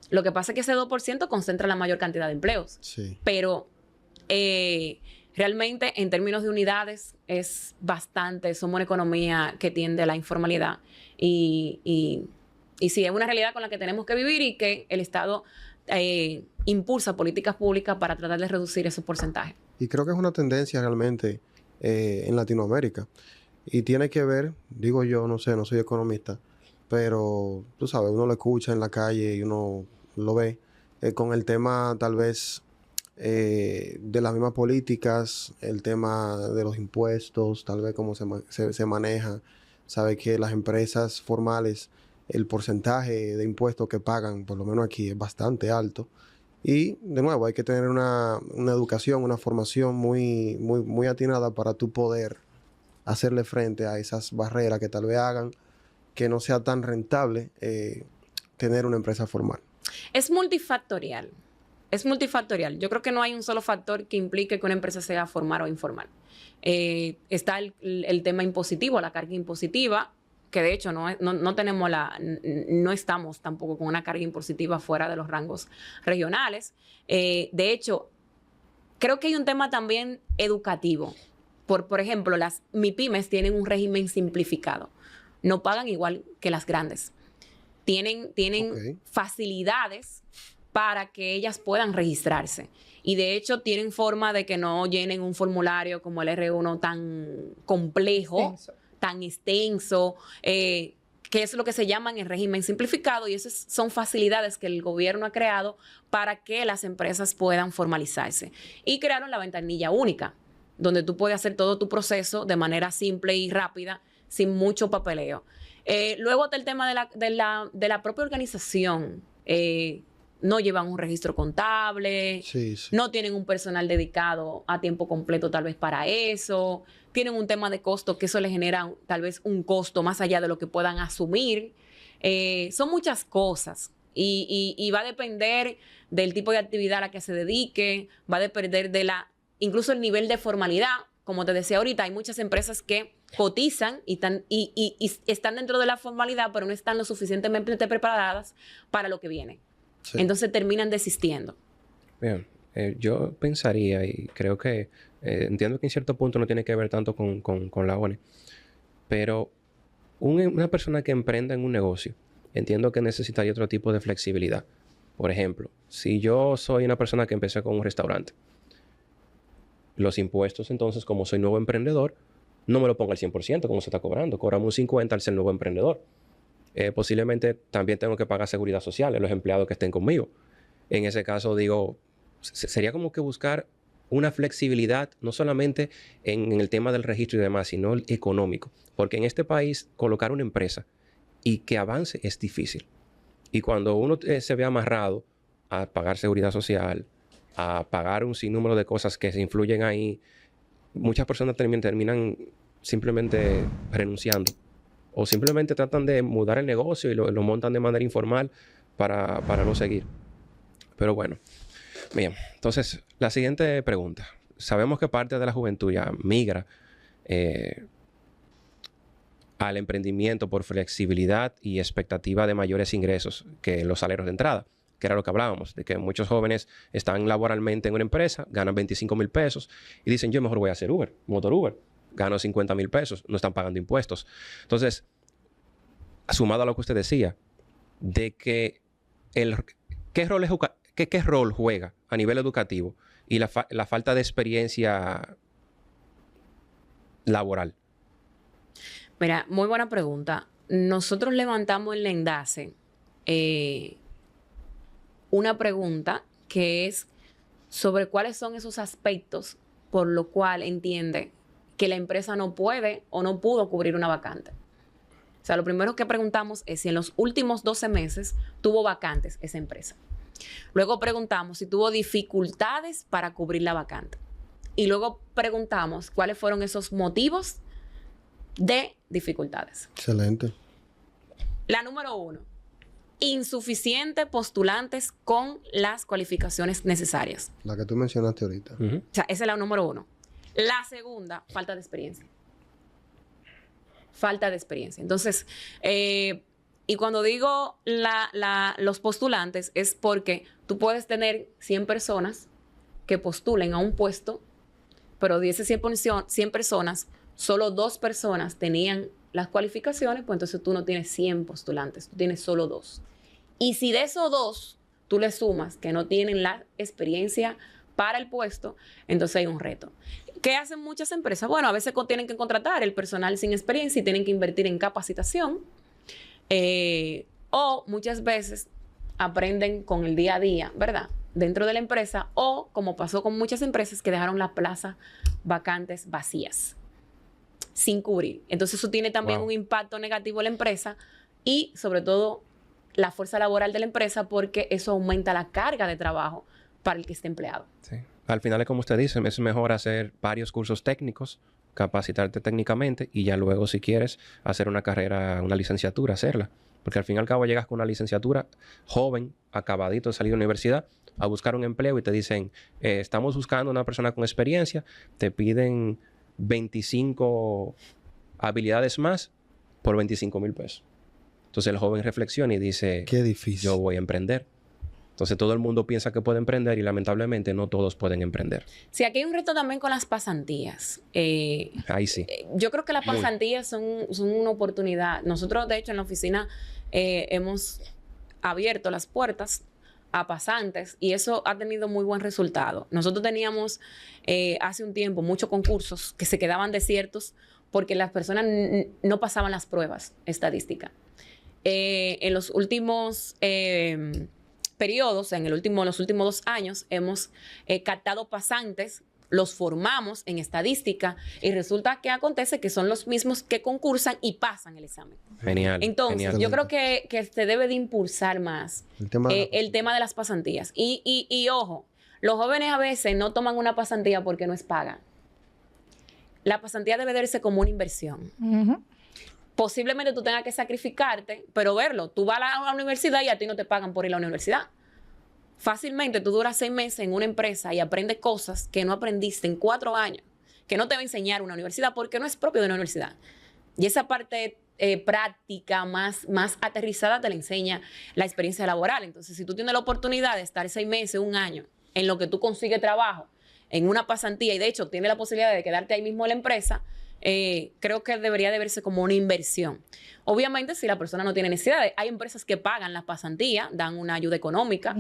Lo que pasa es que ese 2% concentra la mayor cantidad de empleos. Sí. Pero realmente, en términos de unidades, es bastante. Somos una economía que tiende a la informalidad. Y sí, es una realidad con la que tenemos que vivir y que el Estado impulsa políticas públicas para tratar de reducir esos porcentajes. Y creo que es una tendencia realmente en Latinoamérica. Y tiene que ver, digo yo, no sé, no soy economista, pero tú sabes, uno lo escucha en la calle y uno lo ve con el tema tal vez de las mismas políticas, el tema de los impuestos, tal vez cómo se maneja. Sabe que las empresas formales, el porcentaje de impuestos que pagan, por lo menos aquí, es bastante alto. Y, de nuevo, hay que tener una educación, una formación muy, muy, muy atinada para tú poder hacerle frente a esas barreras que tal vez hagan que no sea tan rentable tener una empresa formal. Es multifactorial. Es multifactorial. Yo creo que no hay un solo factor que implique que una empresa sea formal o informal. Está el tema impositivo, la carga impositiva, que de hecho no tenemos no estamos tampoco con una carga impositiva fuera de los rangos regionales. De hecho, creo que hay un tema también educativo. Por ejemplo, las MIPYMES tienen un régimen simplificado. No pagan igual que las grandes. Tienen facilidades para que ellas puedan registrarse. Y de hecho tienen forma de que no llenen un formulario como el R1 tan complejo, tan extenso, que es lo que se llama en el régimen simplificado, y esas son facilidades que el gobierno ha creado para que las empresas puedan formalizarse. Y crearon la ventanilla única, donde tú puedes hacer todo tu proceso de manera simple y rápida, sin mucho papeleo. Luego está el tema de la propia organización. No llevan un registro contable, no tienen un personal dedicado a tiempo completo tal vez para eso, tienen un tema de costo que eso les genera tal vez un costo más allá de lo que puedan asumir. Son muchas cosas y va a depender del tipo de actividad a la que se dedique, va a depender incluso el nivel de formalidad. Como te decía ahorita, hay muchas empresas que cotizan y están dentro de la formalidad, pero no están lo suficientemente preparadas para lo que viene. Sí. Entonces terminan desistiendo. Bien, yo pensaría y creo que entiendo que en cierto punto no tiene que ver tanto con la ONE, pero una persona que emprenda en un negocio, entiendo que necesitaría otro tipo de flexibilidad. Por ejemplo, si yo soy una persona que empecé con un restaurante, los impuestos entonces, como soy nuevo emprendedor, no me lo pongo al 100% como se está cobrando, cobramos un 50% al ser nuevo emprendedor. Posiblemente también tengo que pagar seguridad social a los empleados que estén conmigo. En ese caso, digo, sería como que buscar una flexibilidad, no solamente en el tema del registro y demás, sino el económico. Porque en este país, colocar una empresa y que avance es difícil. Y cuando uno se ve amarrado a pagar seguridad social, a pagar un sinnúmero de cosas que se influyen ahí, muchas personas terminan simplemente renunciando. O simplemente tratan de mudar el negocio y lo montan de manera informal para no seguir. Pero bueno, bien. Entonces, la siguiente pregunta. Sabemos que parte de la juventud ya migra al emprendimiento por flexibilidad y expectativa de mayores ingresos que los salarios de entrada, que era lo que hablábamos, de que muchos jóvenes están laboralmente en una empresa, ganan 25,000 pesos y dicen, yo mejor voy a hacer Uber, motor Uber, gano 50,000 pesos, no están pagando impuestos. Entonces, sumado a lo que usted decía, de que ¿qué rol juega a nivel educativo y la falta de experiencia laboral? Mira, muy buena pregunta. Nosotros levantamos en la enlace una pregunta que es sobre cuáles son esos aspectos por lo cual entiende que la empresa no puede o no pudo cubrir una vacante. O sea, lo primero que preguntamos es si en los últimos 12 meses tuvo vacantes esa empresa. Luego preguntamos si tuvo dificultades para cubrir la vacante. Y luego preguntamos cuáles fueron esos motivos de dificultades. Excelente. La número 1, insuficientes postulantes con las cualificaciones necesarias. La que tú mencionaste ahorita. O sea, esa es la número 1. La segunda, falta de experiencia. Falta de experiencia. Entonces, y cuando digo los postulantes es porque tú puedes tener 100 personas que postulen a un puesto, pero de esas 100 personas, solo 2 personas tenían las cualificaciones, pues entonces tú no tienes 100 postulantes, tú tienes solo 2. Y si de esos 2 tú le sumas que no tienen la experiencia para el puesto, entonces hay un reto. ¿Qué hacen muchas empresas? Bueno, a veces tienen que contratar el personal sin experiencia y tienen que invertir en capacitación. O muchas veces aprenden con el día a día, ¿verdad? Dentro de la empresa, o como pasó con muchas empresas que dejaron las plazas vacantes vacías, sin cubrir. Entonces eso tiene también un impacto negativo en la empresa y sobre todo la fuerza laboral de la empresa, porque eso aumenta la carga de trabajo para el que esté empleado. Sí. Al final, como usted dice, es mejor hacer varios cursos técnicos, capacitarte técnicamente y ya luego, si quieres, hacer una carrera, una licenciatura, hacerla. Porque al fin y al cabo llegas con una licenciatura joven, acabadito de salir de la universidad, a buscar un empleo y te dicen, estamos buscando una persona con experiencia, te piden 25 habilidades más por 25,000 pesos. Entonces el joven reflexiona y dice, qué difícil. Yo voy a emprender. Entonces todo el mundo piensa que puede emprender y lamentablemente no todos pueden emprender. Sí, aquí hay un reto también con las pasantías. Ahí sí. Yo creo que las pasantías son una oportunidad. Nosotros, de hecho, en la oficina hemos abierto las puertas a pasantes y eso ha tenido muy buen resultado. Nosotros teníamos hace un tiempo muchos concursos que se quedaban desiertos porque las personas no pasaban las pruebas estadísticas. En los últimos periodos, en los últimos 2 años, hemos captado pasantes, los formamos en estadística y resulta que acontece que son los mismos que concursan y pasan el examen. Genial. Entonces, genial. yo creo que se debe de impulsar más el tema de las pasantías. Y ojo, los jóvenes a veces no toman una pasantía porque no es paga. La pasantía debe verse como una inversión. Posiblemente tú tengas que sacrificarte, pero verlo. Tú vas a la universidad y a ti no te pagan por ir a la universidad. Fácilmente tú duras 6 meses en una empresa y aprendes cosas que no aprendiste en 4 años, que no te va a enseñar una universidad porque no es propio de una universidad. Y esa parte práctica más aterrizada te la enseña la experiencia laboral. Entonces, si tú tienes la oportunidad de estar 6 meses, 1 año, en lo que tú consigues trabajo, en una pasantía, y de hecho tienes la posibilidad de quedarte ahí mismo en la empresa, creo que debería de verse como una inversión. Obviamente, si la persona no tiene necesidades, hay empresas que pagan la pasantía, dan una ayuda económica,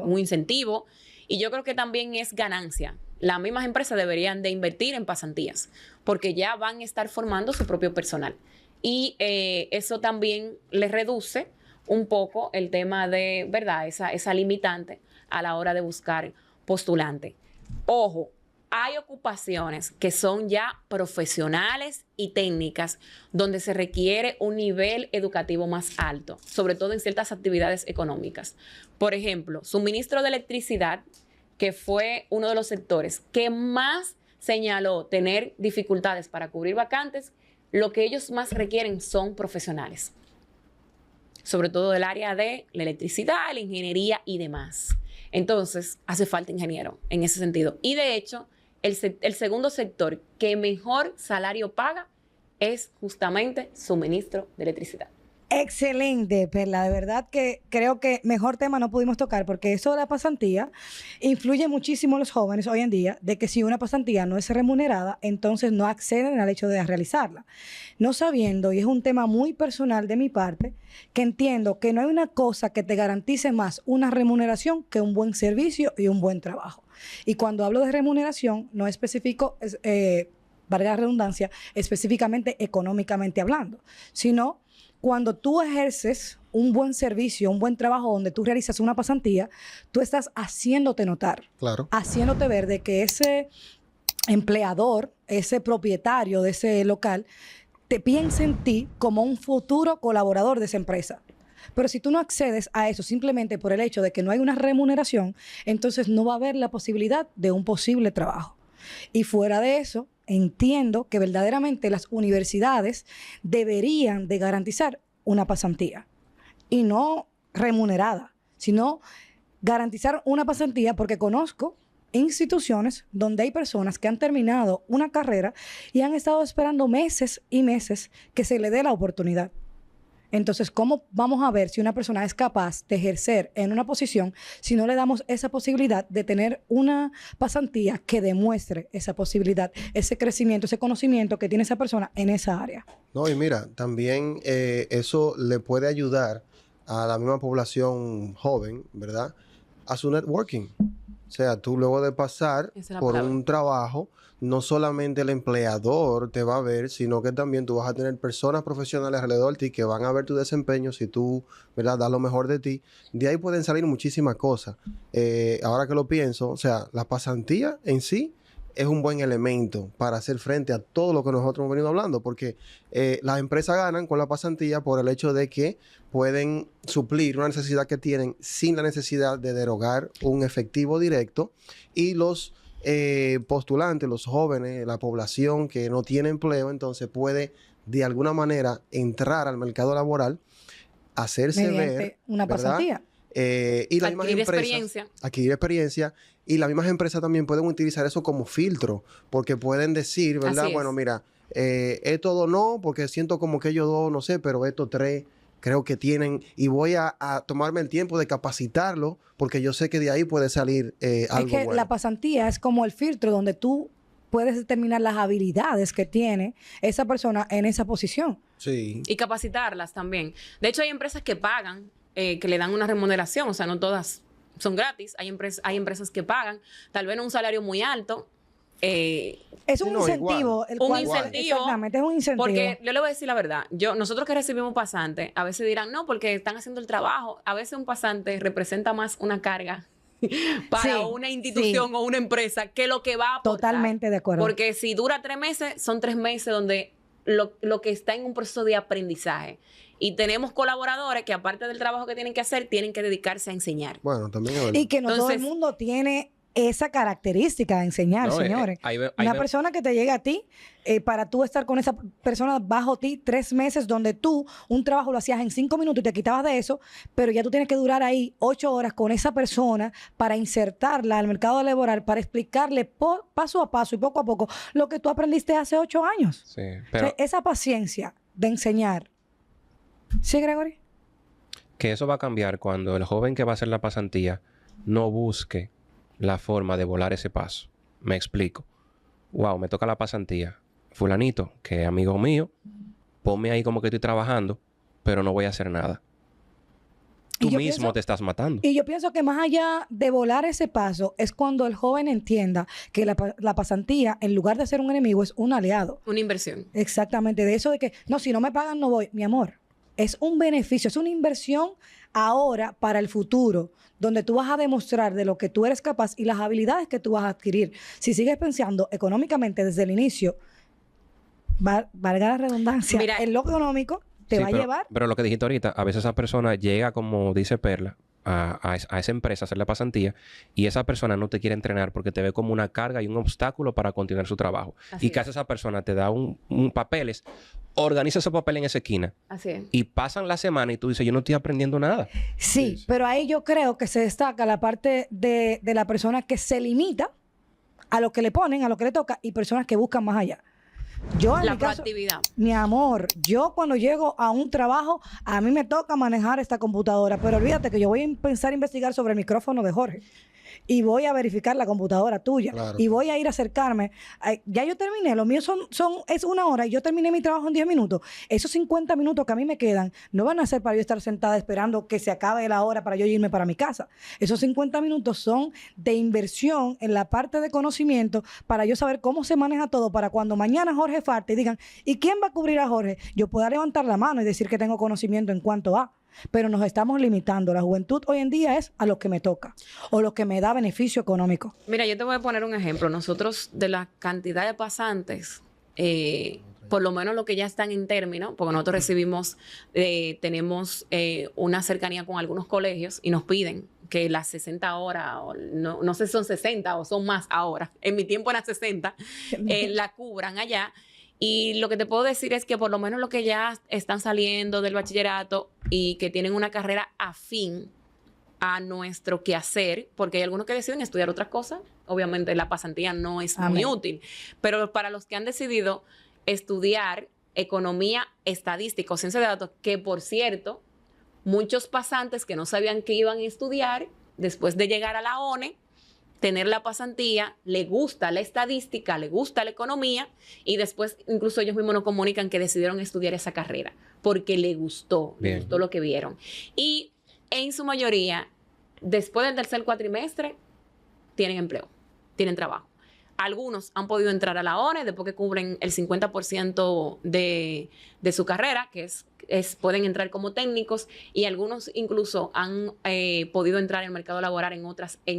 un incentivo, y yo creo que también es ganancia. Las mismas empresas deberían de invertir en pasantías, porque ya van a estar formando su propio personal. Y eso también les reduce un poco el tema de, ¿verdad?, esa limitante a la hora de buscar postulante. Ojo, hay ocupaciones que son ya profesionales y técnicas donde se requiere un nivel educativo más alto, sobre todo en ciertas actividades económicas. Por ejemplo, suministro de electricidad, que fue uno de los sectores que más señaló tener dificultades para cubrir vacantes, lo que ellos más requieren son profesionales, sobre todo del área de la electricidad, la ingeniería y demás. Entonces, hace falta ingeniero en ese sentido. Y de hecho, el segundo sector que mejor salario paga es justamente suministro de electricidad. Excelente, Perla. De verdad que creo que mejor tema no pudimos tocar porque eso de la pasantía influye muchísimo en los jóvenes hoy en día de que si una pasantía no es remunerada, entonces no acceden al hecho de realizarla. No sabiendo, y es un tema muy personal de mi parte, que entiendo que no hay una cosa que te garantice más una remuneración que un buen servicio y un buen trabajo. Y cuando hablo de remuneración, no especifico, valga la redundancia, específicamente económicamente hablando, sino cuando tú ejerces un buen servicio, un buen trabajo donde tú realizas una pasantía, tú estás haciéndote notar, Claro. haciéndote ver de que ese empleador, ese propietario de ese local, te piensa en ti como un futuro colaborador de esa empresa. Pero si tú no accedes a eso simplemente por el hecho de que no hay una remuneración, entonces no va a haber la posibilidad de un posible trabajo. Y fuera de eso, entiendo que verdaderamente las universidades deberían de garantizar una pasantía y no remunerada, sino garantizar una pasantía porque conozco instituciones donde hay personas que han terminado una carrera y han estado esperando meses y meses que se le dé la oportunidad. Entonces, ¿cómo vamos a ver si una persona es capaz de ejercer en una posición si no le damos esa posibilidad de tener una pasantía que demuestre esa posibilidad, ese crecimiento, ese conocimiento que tiene esa persona en esa área? No, y mira, también eso le puede ayudar a la misma población joven, ¿verdad? A su networking. O sea, tú luego de pasar por un trabajo, no solamente el empleador te va a ver, sino que también tú vas a tener personas profesionales alrededor de ti que van a ver tu desempeño si tú, ¿verdad?, das lo mejor de ti. De ahí pueden salir muchísimas cosas. Ahora que lo pienso, o sea, la pasantía en sí es un buen elemento para hacer frente a todo lo que nosotros hemos venido hablando, porque las empresas ganan con la pasantía por el hecho de que pueden suplir una necesidad que tienen sin la necesidad de derogar un efectivo directo, y los postulantes, los jóvenes, la población que no tiene empleo, entonces puede de alguna manera entrar al mercado laboral, hacerse mediante ver una ¿verdad? pasantía. Y las mismas empresas, adquirir experiencia, y las mismas empresas también pueden utilizar eso como filtro, porque pueden decir, ¿verdad? Bueno, mira, estos dos no, porque siento como que ellos dos, no sé, pero estos tres creo que tienen, y voy a tomarme el tiempo de capacitarlo, porque yo sé que de ahí puede salir algo Es que bueno. la pasantía es como el filtro donde tú puedes determinar las habilidades que tiene esa persona en esa posición. Sí. Y capacitarlas también. De hecho, hay empresas que pagan, que le dan una remuneración, o sea, no todas son gratis. Hay empresas que pagan, tal vez no un salario muy alto. Es un incentivo. Exactamente, es un incentivo. Porque yo le voy a decir la verdad. Nosotros que recibimos pasantes, a veces dirán, no, porque están haciendo el trabajo. A veces un pasante representa más una carga para una institución o una empresa que lo que va a aportar. Totalmente de acuerdo. Porque si dura 3 meses, son 3 meses donde lo que está en un proceso de aprendizaje. Y tenemos colaboradores que, aparte del trabajo que tienen que hacer, tienen que dedicarse a enseñar. Bueno, también es verdad. Y que no todo el mundo tiene esa característica de enseñar, señores. Una persona que te llegue a ti, para tú estar con esa persona bajo ti 3 meses, donde tú un trabajo lo hacías en 5 minutos y te quitabas de eso, pero ya tú tienes que durar ahí 8 horas con esa persona para insertarla al mercado laboral, para explicarle paso a paso y poco a poco lo que tú aprendiste hace 8 años. Sí, pero o sea, esa paciencia de enseñar. ¿Sí, Gregory? Que eso va a cambiar cuando el joven que va a hacer la pasantía no busque la forma de volar ese paso. Me explico. Wow, me toca la pasantía. Fulanito, que es amigo mío, ponme ahí como que estoy trabajando, pero no voy a hacer nada. Tú mismo te estás matando. Y yo pienso que más allá de volar ese paso es cuando el joven entienda que la pasantía, en lugar de ser un enemigo, es un aliado. Una inversión. Exactamente. De eso de que, no, si no me pagan, no voy. Mi amor, es un beneficio, es una inversión ahora para el futuro, donde tú vas a demostrar de lo que tú eres capaz y las habilidades que tú vas a adquirir. Si sigues pensando económicamente desde el inicio, valga la redundancia, mira, en lo económico te va a llevar. Pero lo que dijiste ahorita, a veces esa persona llega, como dice Perla, a esa empresa a hacer la pasantía, y esa persona no te quiere entrenar porque te ve como una carga y un obstáculo para continuar su trabajo. ¿Y qué hace esa persona? Te da un papeles, organiza ese papel en esa esquina. Así es. Y pasan la semana y tú dices, yo no estoy aprendiendo nada. Sí, pero ahí yo creo que se destaca la parte de la persona que se limita a lo que le ponen, a lo que le toca, y personas que buscan más allá. Yo en La mi caso, proactividad. mi amor, yo cuando llego a un trabajo, a mí me toca manejar esta computadora, pero olvídate que yo voy a empezar a investigar sobre el micrófono de Jorge. Y voy a verificar la computadora tuya. Claro, Y voy a ir a acercarme. Ya yo terminé. Lo mío es 1 hora y yo terminé mi trabajo en 10 minutos. Esos 50 minutos que a mí me quedan no van a ser para yo estar sentada esperando que se acabe la hora para yo irme para mi casa. Esos 50 minutos son de inversión en la parte de conocimiento para yo saber cómo se maneja todo para cuando mañana Jorge falte y digan, ¿y quién va a cubrir a Jorge? Yo pueda levantar la mano y decir que tengo conocimiento en cuanto a... Pero nos estamos limitando. La juventud hoy en día es a lo que me toca o lo que me da beneficio económico. Mira, yo te voy a poner un ejemplo. Nosotros, de la cantidad de pasantes, por lo menos lo que ya están en término, porque nosotros recibimos, tenemos una cercanía con algunos colegios y nos piden que las 60 horas, o no sé si son 60 o son más ahora, en mi tiempo eran 60, la cubran allá. Y lo que te puedo decir es que por lo menos los que ya están saliendo del bachillerato y que tienen una carrera afín a nuestro quehacer, porque hay algunos que deciden estudiar otras cosas, obviamente la pasantía no es muy útil, pero para los que han decidido estudiar economía estadística o ciencia de datos, que por cierto, muchos pasantes que no sabían que iban a estudiar, después de llegar a la ONE, tener la pasantía, le gusta la estadística, le gusta la economía y después incluso ellos mismos nos comunican que decidieron estudiar esa carrera porque le gustó lo que vieron. Y en su mayoría, después del tercer cuatrimestre, tienen empleo, tienen trabajo. Algunos han podido entrar a la ONE después que cubren el 50% de su carrera, que pueden entrar como técnicos, y algunos incluso han podido entrar en el mercado laboral en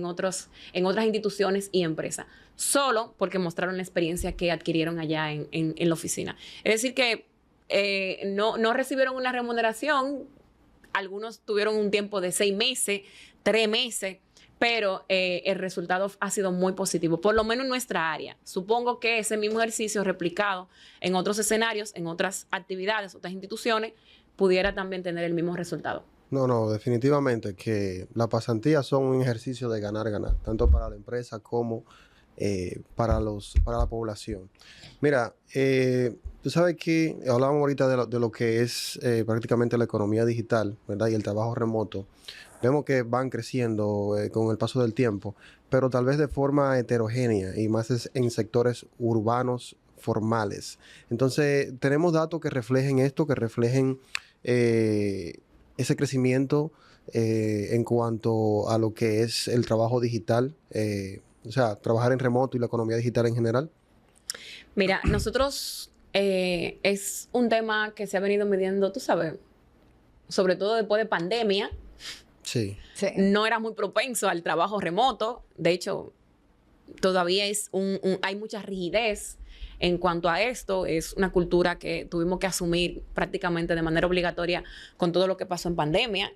otras instituciones y empresas, solo porque mostraron la experiencia que adquirieron allá en la oficina. Es decir que no recibieron una remuneración, algunos tuvieron un tiempo de 6 meses, 3 meses, pero el resultado ha sido muy positivo, por lo menos en nuestra área. Supongo que ese mismo ejercicio replicado en otros escenarios, en otras actividades, otras instituciones, pudiera también tener el mismo resultado. No, definitivamente que las pasantías son un ejercicio de ganar, tanto para la empresa como para la población. Mira, tú sabes que hablábamos ahorita de lo que es prácticamente la economía digital, ¿verdad? Y el trabajo remoto. Vemos que van creciendo con el paso del tiempo, pero tal vez de forma heterogénea y más en sectores urbanos formales. Entonces, tenemos datos que reflejen esto, que reflejen ese crecimiento en cuanto a lo que es el trabajo digital, o sea, trabajar en remoto y la economía digital en general. Mira, nosotros es un tema que se ha venido midiendo, tú sabes, sobre todo después de pandemia. Sí. No era muy propenso al trabajo remoto. De hecho, todavía hay mucha rigidez en cuanto a esto. Es una cultura que tuvimos que asumir prácticamente de manera obligatoria con todo lo que pasó en pandemia.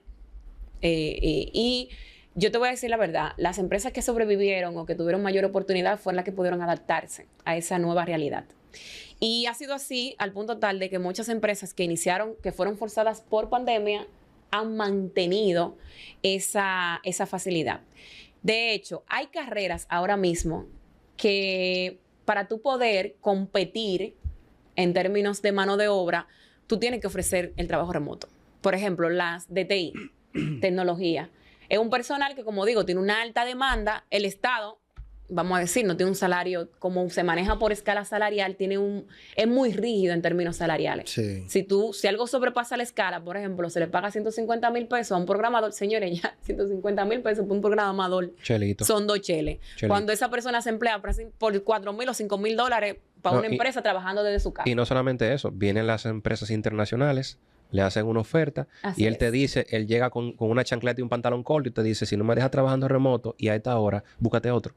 Y yo te voy a decir la verdad, las empresas que sobrevivieron o que tuvieron mayor oportunidad fueron las que pudieron adaptarse a esa nueva realidad. Y ha sido así al punto tal de que muchas empresas que iniciaron, que fueron forzadas por pandemia, han mantenido esa facilidad. De hecho, hay carreras ahora mismo que para tú poder competir en términos de mano de obra, tú tienes que ofrecer el trabajo remoto. Por ejemplo, las de TI, tecnología. Es un personal que, como digo, tiene una alta demanda. El Estado, vamos a decir, no tiene un salario, como se maneja por escala salarial, es muy rígido en términos salariales. Sí. Si algo sobrepasa la escala, por ejemplo, se le paga 150 mil pesos a un programador, señores, ya 150 mil pesos por un programador, Chelito. son 2 cheles. Cuando esa persona se emplea por 4 mil o 5 mil dólares para una empresa trabajando desde su casa. Y no solamente eso, vienen las empresas internacionales, le hacen una oferta y él te dice, él llega con una chancleta y un pantalón corto y te dice, si no me dejas trabajando remoto y a esta hora, búscate otro.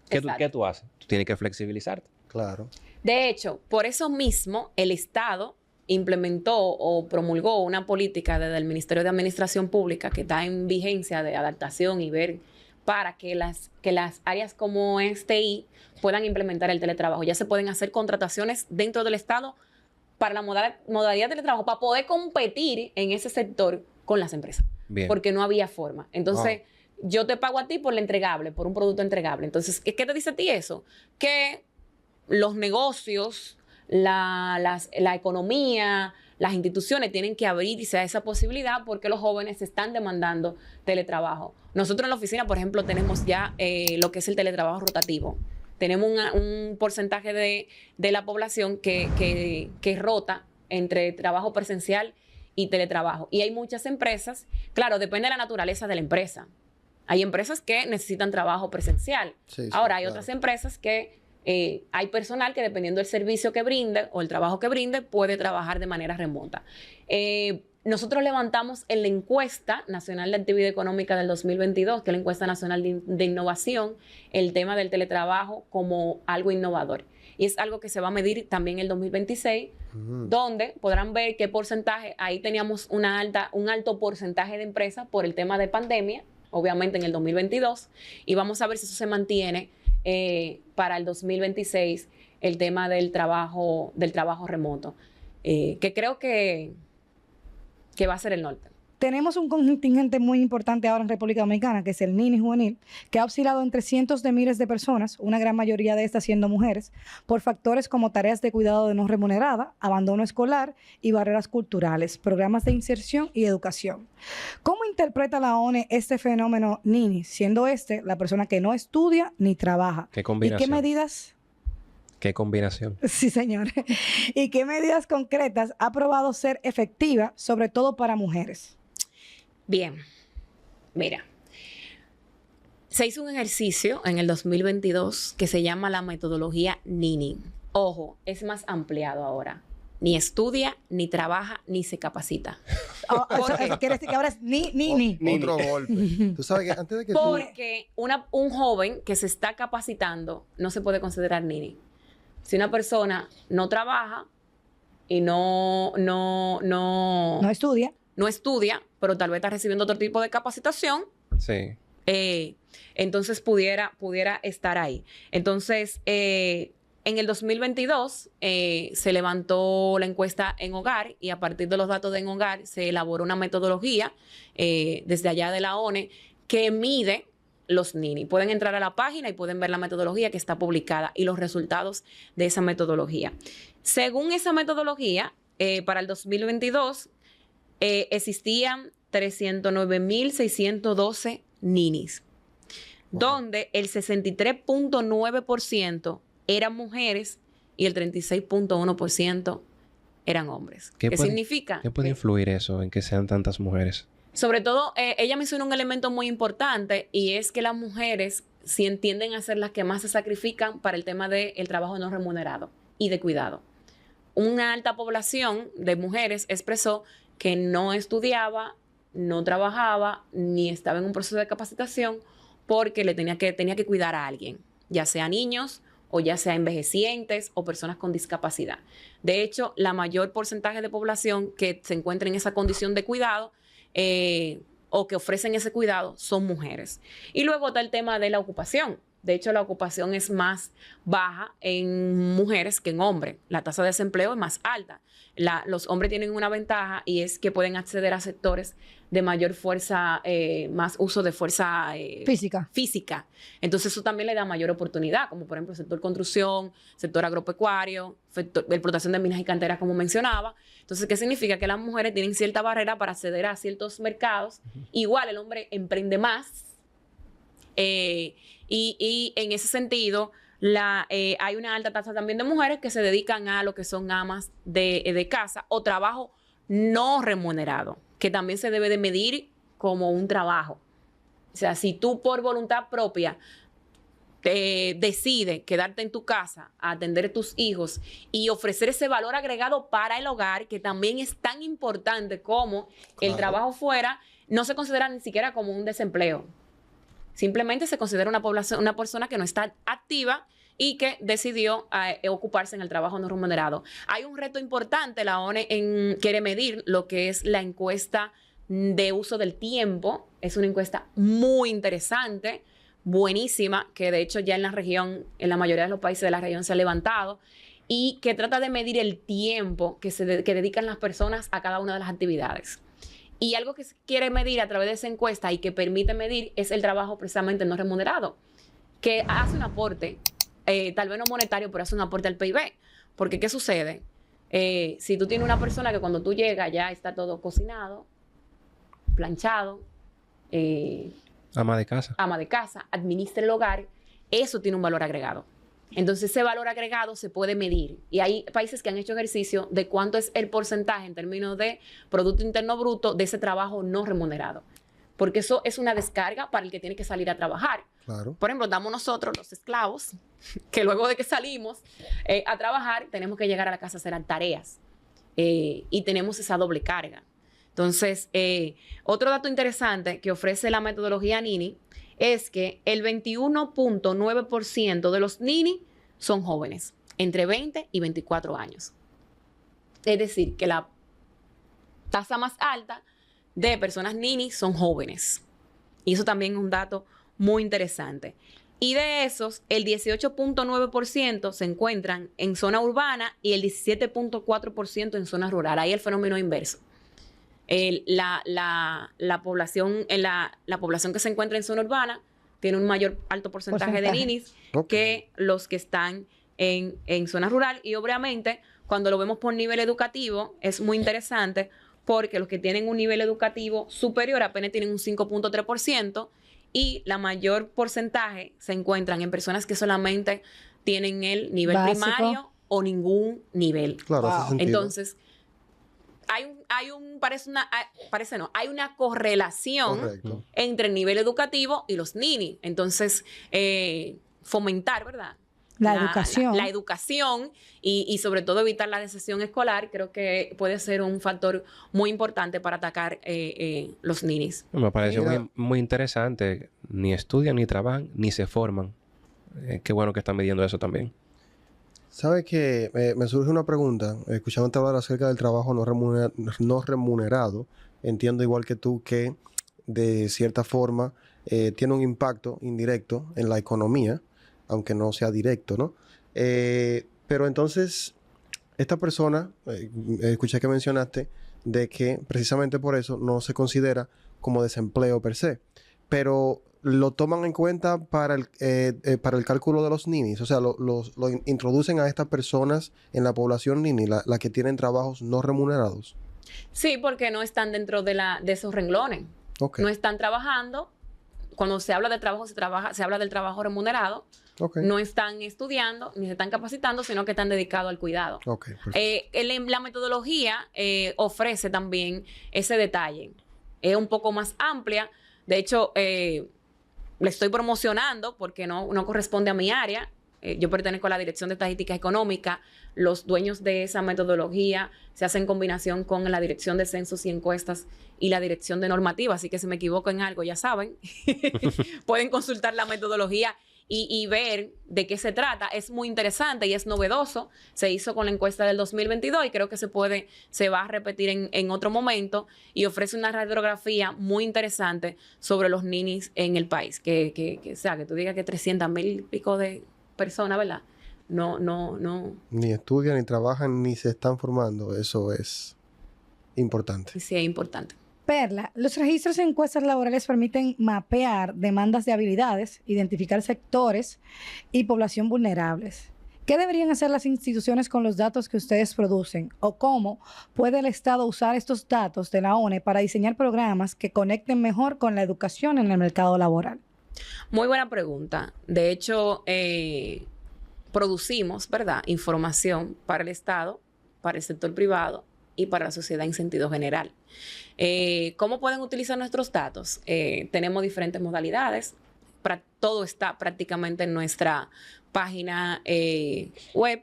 ¿Qué tú haces? Tú tienes que flexibilizarte. Claro. De hecho, por eso mismo, el Estado implementó o promulgó una política desde el Ministerio de Administración Pública que está en vigencia de adaptación y ver para que las áreas como TI puedan implementar el teletrabajo. Ya se pueden hacer contrataciones dentro del Estado para la modalidad de teletrabajo, para poder competir en ese sector con las empresas. Bien. Porque no había forma. Entonces, yo te pago a ti por lo entregable, por un producto entregable. Entonces, ¿qué te dice a ti eso? Que los negocios, la economía, las instituciones tienen que abrirse a esa posibilidad porque los jóvenes están demandando teletrabajo. Nosotros en la oficina, por ejemplo, tenemos ya lo que es el teletrabajo rotativo. Tenemos un porcentaje de la población que rota entre trabajo presencial y teletrabajo. Y hay muchas empresas, claro, depende de la naturaleza de la empresa. Hay empresas que necesitan trabajo presencial. Sí, ahora, hay otras empresas que hay personal que dependiendo del servicio que brinde o el trabajo que brinde, puede trabajar de manera remota. Nosotros levantamos en la encuesta nacional de actividad económica del 2022, que es la encuesta nacional de innovación, el tema del teletrabajo como algo innovador. Y es algo que se va a medir también en el 2026, donde podrán ver qué porcentaje, ahí teníamos un alto porcentaje de empresas por el tema de pandemia, obviamente en el 2022, y vamos a ver si eso se mantiene para el 2026, el tema del trabajo remoto, que creo que va a ser el norte. Tenemos un contingente muy importante ahora en República Dominicana, que es el Nini juvenil, que ha oscilado entre cientos de miles de personas, una gran mayoría de estas siendo mujeres, por factores como tareas de cuidado de no remunerada, abandono escolar y barreras culturales, programas de inserción y educación. ¿Cómo interpreta la ONE este fenómeno Nini, siendo la persona que no estudia ni trabaja? ¿Qué combinación? ¿Y qué medidas? ¿Qué combinación? Sí, señor. ¿Y qué medidas concretas ha probado ser efectiva, sobre todo para mujeres? Bien, mira, se hizo un ejercicio en el 2022 que se llama la metodología Nini. Ojo, es más ampliado ahora. Ni estudia, ni trabaja, ni se capacita. Eso quiere decir que ahora es ni. Otro golpe. Tú sabes que antes de que Porque un joven que se está capacitando no se puede considerar Nini. Si una persona no trabaja y no estudia, pero tal vez está recibiendo otro tipo de capacitación, sí. Entonces pudiera estar ahí. Entonces, en el 2022 se levantó la encuesta en Hogar y a partir de los datos de En Hogar se elaboró una metodología desde allá de la ONE que mide los Nini. Pueden entrar a la página y pueden ver la metodología que está publicada y los resultados de esa metodología. Según esa metodología, para el 2022 existían 309.612 ninis, donde el 63.9% eran mujeres y el 36.1% eran hombres. ¿Qué significa? ¿Qué puede influir eso en que sean tantas mujeres? Sobre todo, ella mencionó un elemento muy importante y es que las mujeres tienden a ser las que más se sacrifican para el tema del trabajo no remunerado y de cuidado. Una alta población de mujeres expresó que no estudiaba, no trabajaba, ni estaba en un proceso de capacitación porque tenía que cuidar a alguien, ya sea niños o ya sea envejecientes o personas con discapacidad. De hecho, la mayor porcentaje de población que se encuentra en esa condición de cuidado o que ofrecen ese cuidado son mujeres. Y luego está el tema de la ocupación. De hecho, la ocupación es más baja en mujeres que en hombres. La tasa de desempleo es más alta. Los hombres tienen una ventaja y es que pueden acceder a sectores de mayor fuerza, más uso de fuerza física. Entonces, eso también le da mayor oportunidad, como por ejemplo el sector construcción, sector agropecuario, explotación de minas y canteras, como mencionaba. Entonces, ¿qué significa? Que las mujeres tienen cierta barrera para acceder a ciertos mercados. Igual, el hombre emprende más. Y en ese sentido, hay una alta tasa también de mujeres que se dedican a lo que son amas de casa o trabajo no remunerado, que también se debe de medir como un trabajo. O sea, si tú por voluntad propia decides quedarte en tu casa a atender a tus hijos y ofrecer ese valor agregado para el hogar, que también es tan importante como el trabajo fuera, no se considera ni siquiera como un desempleo. Simplemente se considera una persona que no está activa y que decidió ocuparse en el trabajo no remunerado. Hay un reto importante, la ONE quiere medir lo que es la encuesta de uso del tiempo. Es una encuesta muy interesante, buenísima, que de hecho ya en la región, en la mayoría de los países de la región se ha levantado y que trata de medir el tiempo que dedican las personas a cada una de las actividades. Y algo que se quiere medir a través de esa encuesta y que permite medir es el trabajo precisamente no remunerado, que hace un aporte, tal vez no monetario, pero hace un aporte al PIB. Porque, ¿qué sucede? Si tú tienes una persona que cuando tú llegas ya está todo cocinado, planchado, ama de casa, administra el hogar, eso tiene un valor agregado. Entonces, ese valor agregado se puede medir. Y hay países que han hecho ejercicio de cuánto es el porcentaje en términos de Producto Interno Bruto de ese trabajo no remunerado. Porque eso es una descarga para el que tiene que salir a trabajar. Claro. Por ejemplo, damos nosotros, los esclavos, que luego de que salimos a trabajar, tenemos que llegar a la casa a hacer tareas. Y tenemos esa doble carga. Entonces, otro dato interesante que ofrece la metodología Nini es que el 21.9% de los Nini son jóvenes, entre 20 y 24 años. Es decir, que la tasa más alta de personas Nini son jóvenes. Y eso también es un dato muy interesante. Y de esos, el 18.9% se encuentran en zona urbana y el 17.4% en zona rural. Ahí el fenómeno inverso. La población que se encuentra en zona urbana tiene un alto porcentaje de ninis que los que están en zona rural. Y obviamente, cuando lo vemos por nivel educativo, es muy interesante porque los que tienen un nivel educativo superior apenas tienen un 5.3% y la mayor porcentaje se encuentran en personas que solamente tienen el nivel primario o ningún nivel. Claro, hace sentido. Entonces, hay una correlación entre el nivel educativo y los Nini. Entonces, fomentar, ¿verdad? La educación. La educación y sobre todo evitar la deserción escolar, creo que puede ser un factor muy importante para atacar los ninis. Me pareció muy interesante. Ni estudian, ni trabajan, ni se forman. Qué bueno que están midiendo eso también. ¿Sabes qué? Me surge una pregunta. Escuchándote hablar acerca del trabajo no remunerado, entiendo igual que tú que de cierta forma tiene un impacto indirecto en la economía, aunque no sea directo, ¿no? Pero entonces, esta persona, escuché que mencionaste de que precisamente por eso no se considera como desempleo per se, pero lo toman en cuenta para el cálculo de los ninis, o sea, lo introducen a estas personas en la población nini, la que tienen trabajos no remunerados. Sí, porque no están dentro de esos renglones. Okay. No están trabajando. Cuando se habla de trabajo, se habla del trabajo remunerado. Okay. No están estudiando ni se están capacitando, sino que están dedicados al cuidado. Okay, la metodología ofrece también ese detalle. Es un poco más amplia. De hecho, le estoy promocionando porque no corresponde a mi área. Yo pertenezco a la Dirección de Estadística Económica. Los dueños de esa metodología se hacen en combinación con la Dirección de Censos y Encuestas y la Dirección de Normativa. Así que si me equivoco en algo, ya saben, pueden consultar la metodología y ver de qué se trata. Es muy interesante y es novedoso. Se hizo con la encuesta del 2022 y creo que se va a repetir en otro momento y ofrece una radiografía muy interesante sobre los ninis en el país. O sea, que tú digas que 300,000 y pico de personas, ¿verdad? No. Ni estudian, ni trabajan, ni se están formando. Eso es importante. Sí, es importante. Perla, los registros en encuestas laborales permiten mapear demandas de habilidades, identificar sectores y población vulnerables. ¿Qué deberían hacer las instituciones con los datos que ustedes producen? ¿O cómo puede el Estado usar estos datos de la ONE para diseñar programas que conecten mejor con la educación en el mercado laboral? Muy buena pregunta. De hecho, producimos, ¿verdad?, información para el Estado, para el sector privado y para la sociedad en sentido general. ¿Cómo pueden utilizar nuestros datos? Tenemos diferentes modalidades. Todo está prácticamente en nuestra página web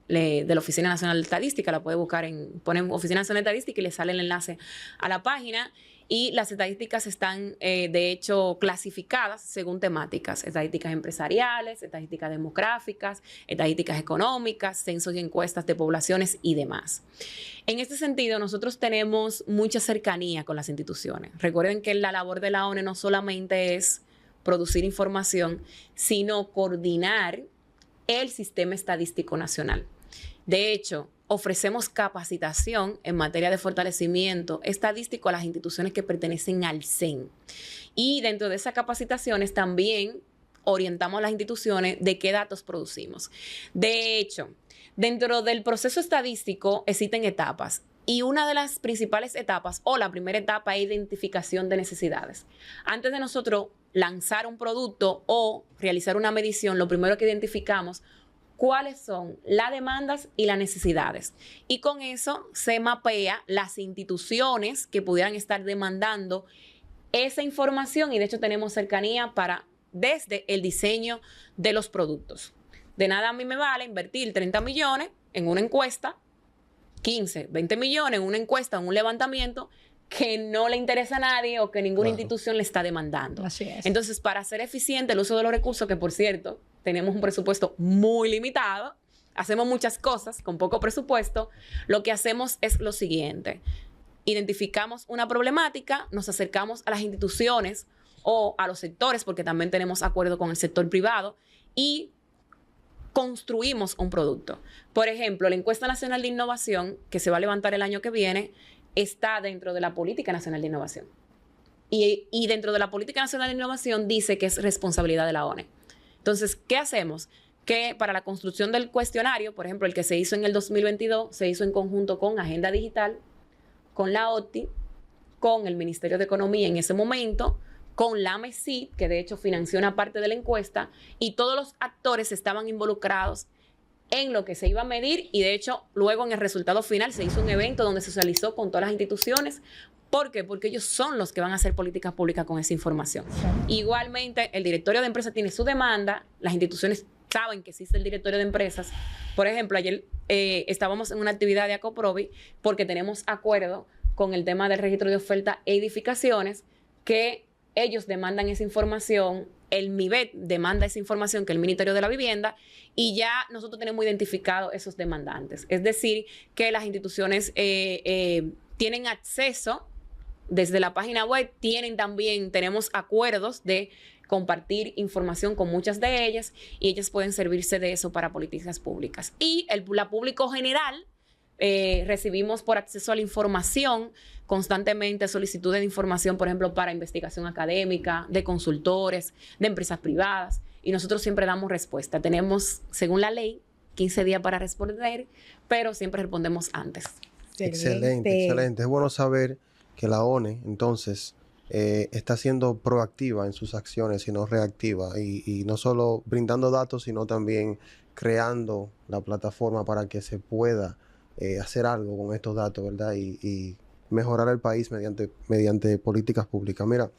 de la Oficina Nacional de Estadística. La puede buscar ponen Oficina Nacional de Estadística y le sale el enlace a la página. Y las estadísticas están, de hecho, clasificadas según temáticas. Estadísticas empresariales, estadísticas demográficas, estadísticas económicas, censos y encuestas de poblaciones y demás. En este sentido, nosotros tenemos mucha cercanía con las instituciones. Recuerden que la labor de la ONE no solamente es producir información, sino coordinar el sistema estadístico nacional. De hecho, ofrecemos capacitación en materia de fortalecimiento estadístico a las instituciones que pertenecen al CEN. Y dentro de esas capacitaciones también orientamos a las instituciones de qué datos producimos. De hecho, dentro del proceso estadístico existen etapas. Y una de las principales etapas, o la primera etapa, es identificación de necesidades. Antes de nosotros lanzar un producto o realizar una medición, lo primero que identificamos cuáles son las demandas y las necesidades. Y con eso se mapea las instituciones que pudieran estar demandando esa información, y de hecho tenemos cercanía desde el diseño de los productos. De nada a mí me vale invertir 30 millones en una encuesta, 15, 20 millones en una encuesta, en un levantamiento que no le interesa a nadie o que ninguna institución le está demandando. Así es. Entonces, para hacer eficiente el uso de los recursos, que por cierto, tenemos un presupuesto muy limitado, hacemos muchas cosas con poco presupuesto, lo que hacemos es lo siguiente. Identificamos una problemática, nos acercamos a las instituciones o a los sectores, porque también tenemos acuerdo con el sector privado, y construimos un producto. Por ejemplo, la encuesta nacional de innovación, que se va a levantar el año que viene, está dentro de la Política Nacional de Innovación. Y dentro de la Política Nacional de Innovación dice que es responsabilidad de la ONE. Entonces, ¿qué hacemos? Que para la construcción del cuestionario, por ejemplo, el que se hizo en el 2022, se hizo en conjunto con Agenda Digital, con la OTI, con el Ministerio de Economía en ese momento, con la MESID, que de hecho financió una parte de la encuesta, y todos los actores estaban involucrados en lo que se iba a medir, y de hecho luego en el resultado final se hizo un evento donde se socializó con todas las instituciones. ¿Por qué? Porque ellos son los que van a hacer políticas públicas con esa información. Igualmente, el directorio de empresas tiene su demanda, las instituciones saben que existe el directorio de empresas. Por ejemplo, ayer estábamos en una actividad de ACOPROVI porque tenemos acuerdo con el tema del registro de oferta e edificaciones, que ellos demandan esa información, el MIBET demanda esa información, que es el Ministerio de la Vivienda, y ya nosotros tenemos identificado esos demandantes. Es decir, que las instituciones tienen acceso desde la página web, tenemos acuerdos de compartir información con muchas de ellas, y ellas pueden servirse de eso para políticas públicas. Y la público general, recibimos por acceso a la información constantemente solicitudes de información, por ejemplo, para investigación académica, de consultores, de empresas privadas, y nosotros siempre damos respuesta. Tenemos, según la ley, 15 días para responder, pero siempre respondemos antes. Excelente, excelente. Es bueno saber que la ONE, entonces, está siendo proactiva en sus acciones y no reactiva, y no solo brindando datos, sino también creando la plataforma para que se pueda hacer algo con estos datos, ¿verdad? Y mejorar el país mediante políticas públicas. Mira,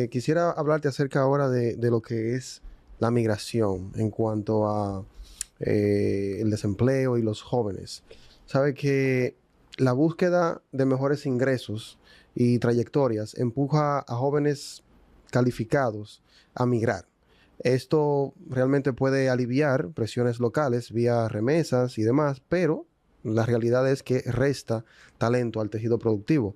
quisiera hablarte acerca ahora de lo que es la migración en cuanto a el desempleo y los jóvenes. Sabe que la búsqueda de mejores ingresos y trayectorias empuja a jóvenes calificados a migrar. Esto realmente puede aliviar presiones locales vía remesas y demás, pero la realidad es que resta talento al tejido productivo.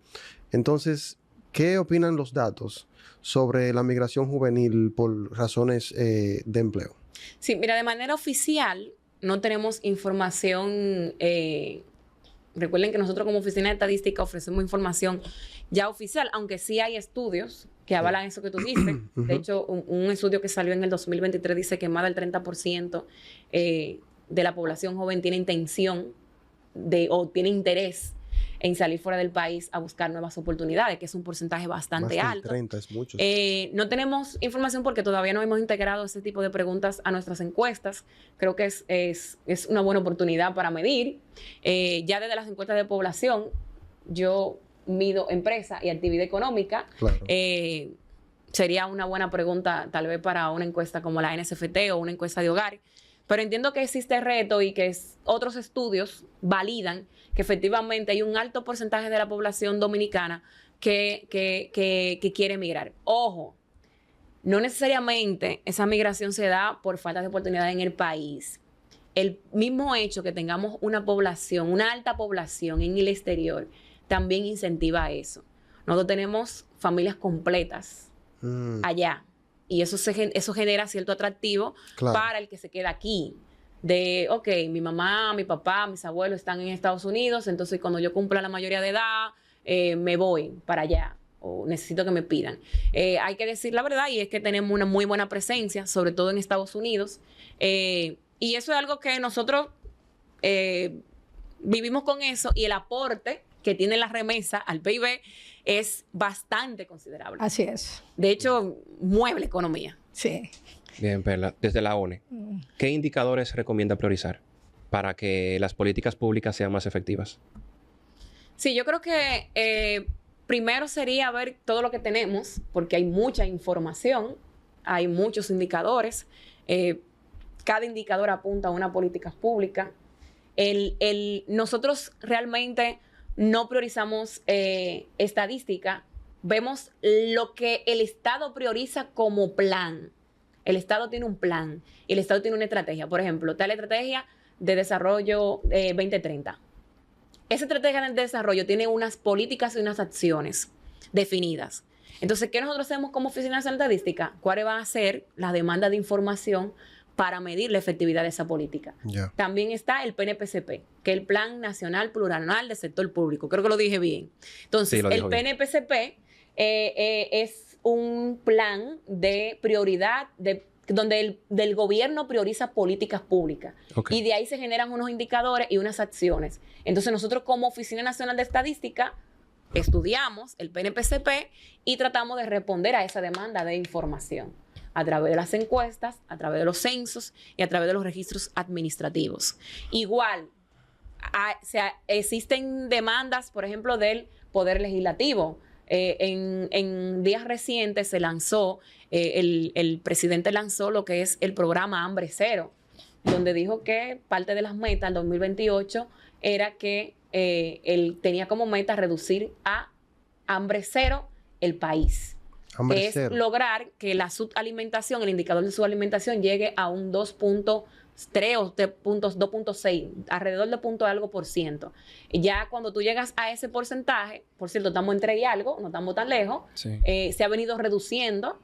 Entonces, ¿qué opinan los datos sobre la migración juvenil por razones de empleo? Sí, mira, de manera oficial no tenemos información. Recuerden que nosotros como Oficina de Estadística ofrecemos información ya oficial, aunque sí hay estudios que avalan eso que tú dices. De hecho, un estudio que salió en el 2023 dice que más del 30% de la población joven tiene intención o tiene interés en salir fuera del país a buscar nuevas oportunidades, que es un porcentaje bastante alto. 30 es mucho. No tenemos información porque todavía no hemos integrado ese tipo de preguntas a nuestras encuestas. Creo que es una buena oportunidad para medir. Ya desde las encuestas de población, yo mido empresa y actividad económica. Claro. Sería una buena pregunta tal vez para una encuesta como la NSFT o una encuesta de hogar. Pero entiendo que existe reto y que otros estudios validan que efectivamente hay un alto porcentaje de la población dominicana que quiere emigrar. Ojo, no necesariamente esa migración se da por falta de oportunidad en el país. El mismo hecho que tengamos una alta población en el exterior, también incentiva eso. Nosotros tenemos familias completas allá. Y eso genera cierto atractivo, claro, para el que se queda aquí. Ok, mi mamá, mi papá, mis abuelos están en Estados Unidos, entonces cuando yo cumpla la mayoría de edad, me voy para allá. o necesito que me pidan. Hay que decir la verdad y es que tenemos una muy buena presencia, sobre todo en Estados Unidos. Y eso es algo que nosotros vivimos con eso y el aporte que tiene la remesa al PIB es bastante considerable. Así es. De hecho, mueve la economía. Sí. Bien, Perla, desde la ONE, ¿qué indicadores recomienda priorizar para que las políticas públicas sean más efectivas? Sí, yo creo que primero sería ver todo lo que tenemos, porque hay mucha información, hay muchos indicadores. Cada indicador apunta a una política pública. Nosotros realmente no priorizamos estadística, vemos lo que el Estado prioriza como plan. El Estado tiene un plan y el Estado tiene una estrategia. Por ejemplo, está la estrategia de desarrollo 2030. Esa estrategia de desarrollo tiene unas políticas y unas acciones definidas. Entonces, ¿qué nosotros hacemos como Oficina Nacional de Estadística? ¿Cuál va a ser la demanda de información para medir la efectividad de esa política? Yeah. También está el PNPCP, que es el Plan Nacional Plurianual del Sector Público. Creo que lo dije bien. Entonces, sí, el PNPCP es un plan de prioridad donde el gobierno prioriza políticas públicas. Okay. Y de ahí se generan unos indicadores y unas acciones. Entonces, nosotros como Oficina Nacional de Estadística estudiamos el PNPCP y tratamos de responder a esa demanda de información a través de las encuestas, a través de los censos y a través de los registros administrativos. Igual, existen demandas, por ejemplo, del Poder Legislativo. En días recientes se lanzó, el presidente lanzó lo que es el programa Hambre Cero, donde dijo que parte de las metas del 2028 era que él tenía como meta reducir a hambre cero el país. Hambre es cero. lograr que la subalimentación, el indicador de subalimentación llegue a un 2.3 o 2.6, alrededor de punto algo por ciento. Y ya cuando tú llegas a ese porcentaje, por cierto, estamos en 3 y algo, no estamos tan lejos, Sí. se ha venido reduciendo,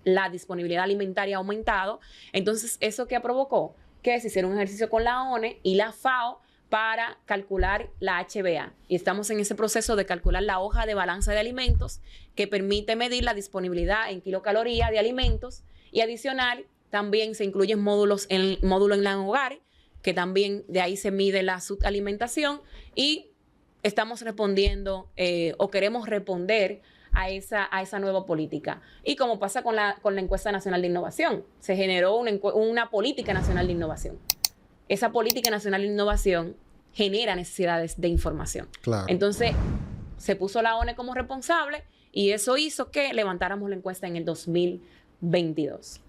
la disponibilidad alimentaria ha aumentado. Entonces, ¿eso qué provocó? Que se hiciera un ejercicio con la ONE y la FAO para calcular la HbA. Y estamos en ese proceso de calcular la hoja de balanza de alimentos que permite medir la disponibilidad en kilocalorías de alimentos y adicional también se incluyen módulo en el hogar, que también de ahí se mide la subalimentación y estamos respondiendo o queremos responder a esa nueva política. Y como pasa con la encuesta nacional de innovación, se generó una política nacional de innovación. Esa política nacional de innovación genera necesidades de información. Claro. Entonces, se puso la ONE como responsable y eso hizo que levantáramos la encuesta en el 2022.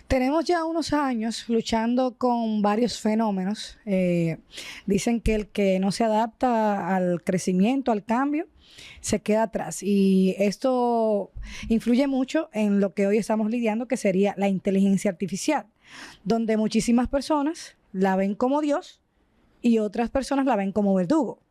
Tenemos ya unos años luchando con varios fenómenos. Dicen que el que no se adapta al crecimiento, al cambio, se queda atrás. Y esto influye mucho en lo que hoy estamos lidiando, que sería la inteligencia artificial, donde muchísimas personas la ven como Dios y otras personas la ven como verdugo.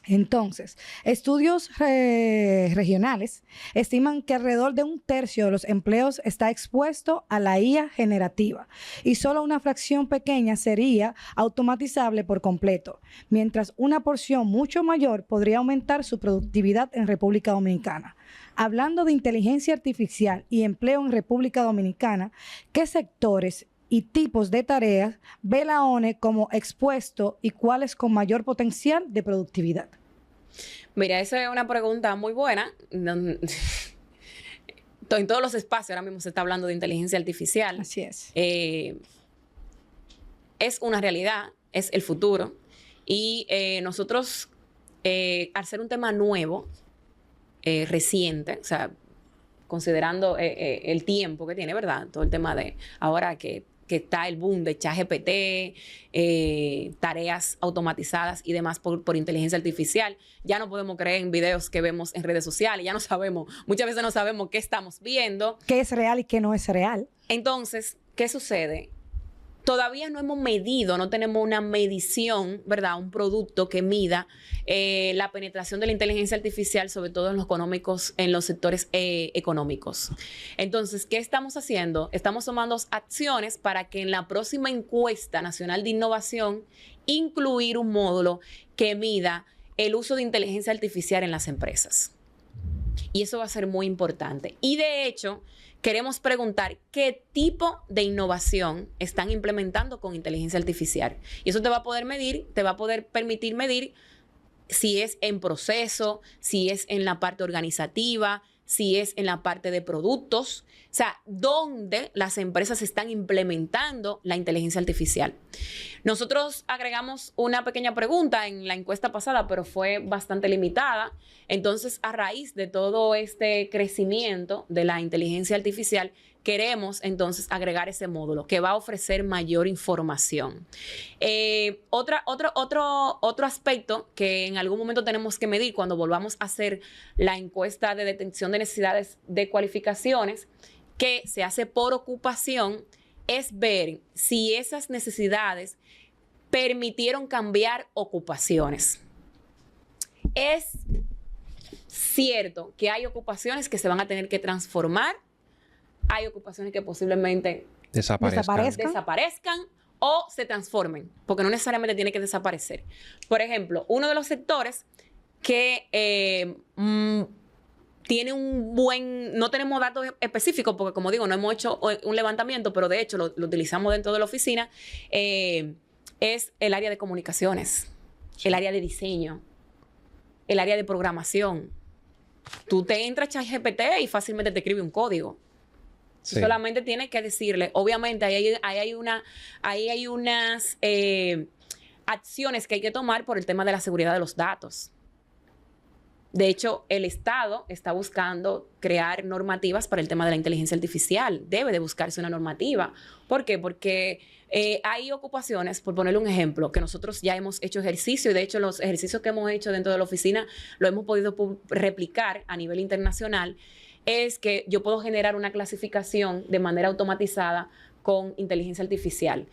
Entonces, estudios regionales estiman que alrededor de 1/3 de los empleos está expuesto a la IA generativa y solo una fracción pequeña sería automatizable por completo, mientras una porción mucho mayor podría aumentar su productividad en República Dominicana. Hablando de inteligencia artificial y empleo en República Dominicana, ¿qué sectores y tipos de tareas ve la ONE como expuesto y cuáles con mayor potencial de productividad? Mira, esa es una pregunta muy buena. En todos los espacios ahora mismo se está hablando de inteligencia artificial. Así es. Es una realidad, es el futuro. Y nosotros, al ser un tema nuevo, reciente, o sea, considerando el tiempo que tiene, ¿verdad? Todo el tema de ahora que está el boom de ChatGPT, tareas automatizadas y demás por inteligencia artificial. Ya no podemos creer en videos que vemos en redes sociales, ya no sabemos, muchas veces no sabemos qué estamos viendo. ¿Qué es real y qué no es real? Entonces, ¿qué sucede? Todavía no hemos medido, no tenemos una medición, ¿verdad? Un producto que mida la penetración de la inteligencia artificial, sobre todo en los económicos, en los sectores económicos. Entonces, ¿qué estamos haciendo? Estamos tomando acciones para que en la próxima encuesta nacional de innovación incluir un módulo que mida el uso de inteligencia artificial en las empresas. Y eso va a ser muy importante. Y de hecho, queremos preguntar qué tipo de innovación están implementando con inteligencia artificial. Y eso te va a poder medir, te va a poder permitir medir si es en proceso, si es en la parte organizativa, si es en la parte de productos, o sea, dónde las empresas están implementando la inteligencia artificial. Nosotros agregamos una pequeña pregunta en la encuesta pasada, pero fue bastante limitada. Entonces, a raíz de todo este crecimiento de la inteligencia artificial, queremos entonces agregar ese módulo que va a ofrecer mayor información. Otro aspecto que en algún momento tenemos que medir cuando volvamos a hacer la encuesta de detección de necesidades de cualificaciones, que se hace por ocupación, es ver si esas necesidades permitieron cambiar ocupaciones. Es cierto que hay ocupaciones que se van a tener que transformar, hay ocupaciones que posiblemente desaparezcan o se transformen, porque no necesariamente tiene que desaparecer. Por ejemplo, uno de los sectores que tiene un buen, no tenemos datos específicos, porque como digo, no hemos hecho un levantamiento, pero de hecho lo utilizamos dentro de la oficina, es el área de comunicaciones, el área de diseño, el área de programación. Tú te entras a ChatGPT y fácilmente te escribe un código. Sí. Solamente tienes que decirle, obviamente ahí hay unas acciones que hay que tomar por el tema de la seguridad de los datos. De hecho, el Estado está buscando crear normativas para el tema de la inteligencia artificial. Debe de buscarse una normativa. ¿Por qué? Porque hay ocupaciones, por ponerle un ejemplo, que nosotros ya hemos hecho ejercicio, y de hecho los ejercicios que hemos hecho dentro de la oficina lo hemos podido replicar a nivel internacional, es que yo puedo generar una clasificación de manera automatizada con inteligencia artificial.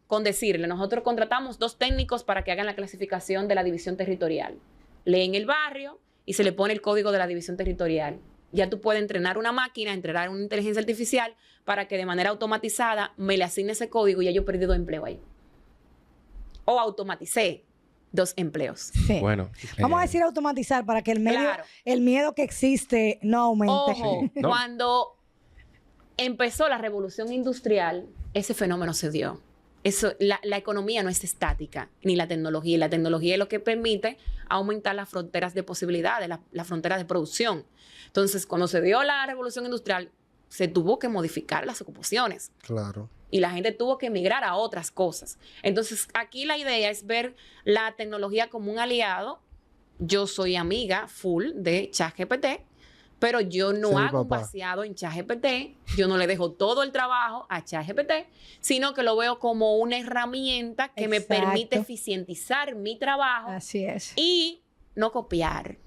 Con decirle, nosotros contratamos 2 técnicos para que hagan la clasificación de la división territorial. Leen el barrio y se le pone el código de la división territorial. Ya tú puedes entrenar una máquina, entrenar una inteligencia artificial para que de manera automatizada me le asigne ese código y ya yo perdí 2 empleos ahí. O automaticé 2 empleos. Sí. Bueno, vamos a decir automatizar para que el miedo que existe no aumente. Ojo, sí. No. Cuando empezó la revolución industrial, ese fenómeno se dio. Eso, la economía no es estática, ni la tecnología. Y la tecnología es lo que permite aumentar las fronteras de posibilidades, las fronteras de producción. Entonces, cuando se dio la revolución industrial, se tuvo que modificar las ocupaciones. Claro. Y la gente tuvo que migrar a otras cosas. Entonces, aquí la idea es ver la tecnología como un aliado. Yo soy amiga full de ChatGPT, pero yo no hago un vaciado en ChatGPT. Yo no le dejo todo el trabajo a ChatGPT, sino que lo veo como una herramienta que me permite eficientizar mi trabajo. Así es. Y no copiar.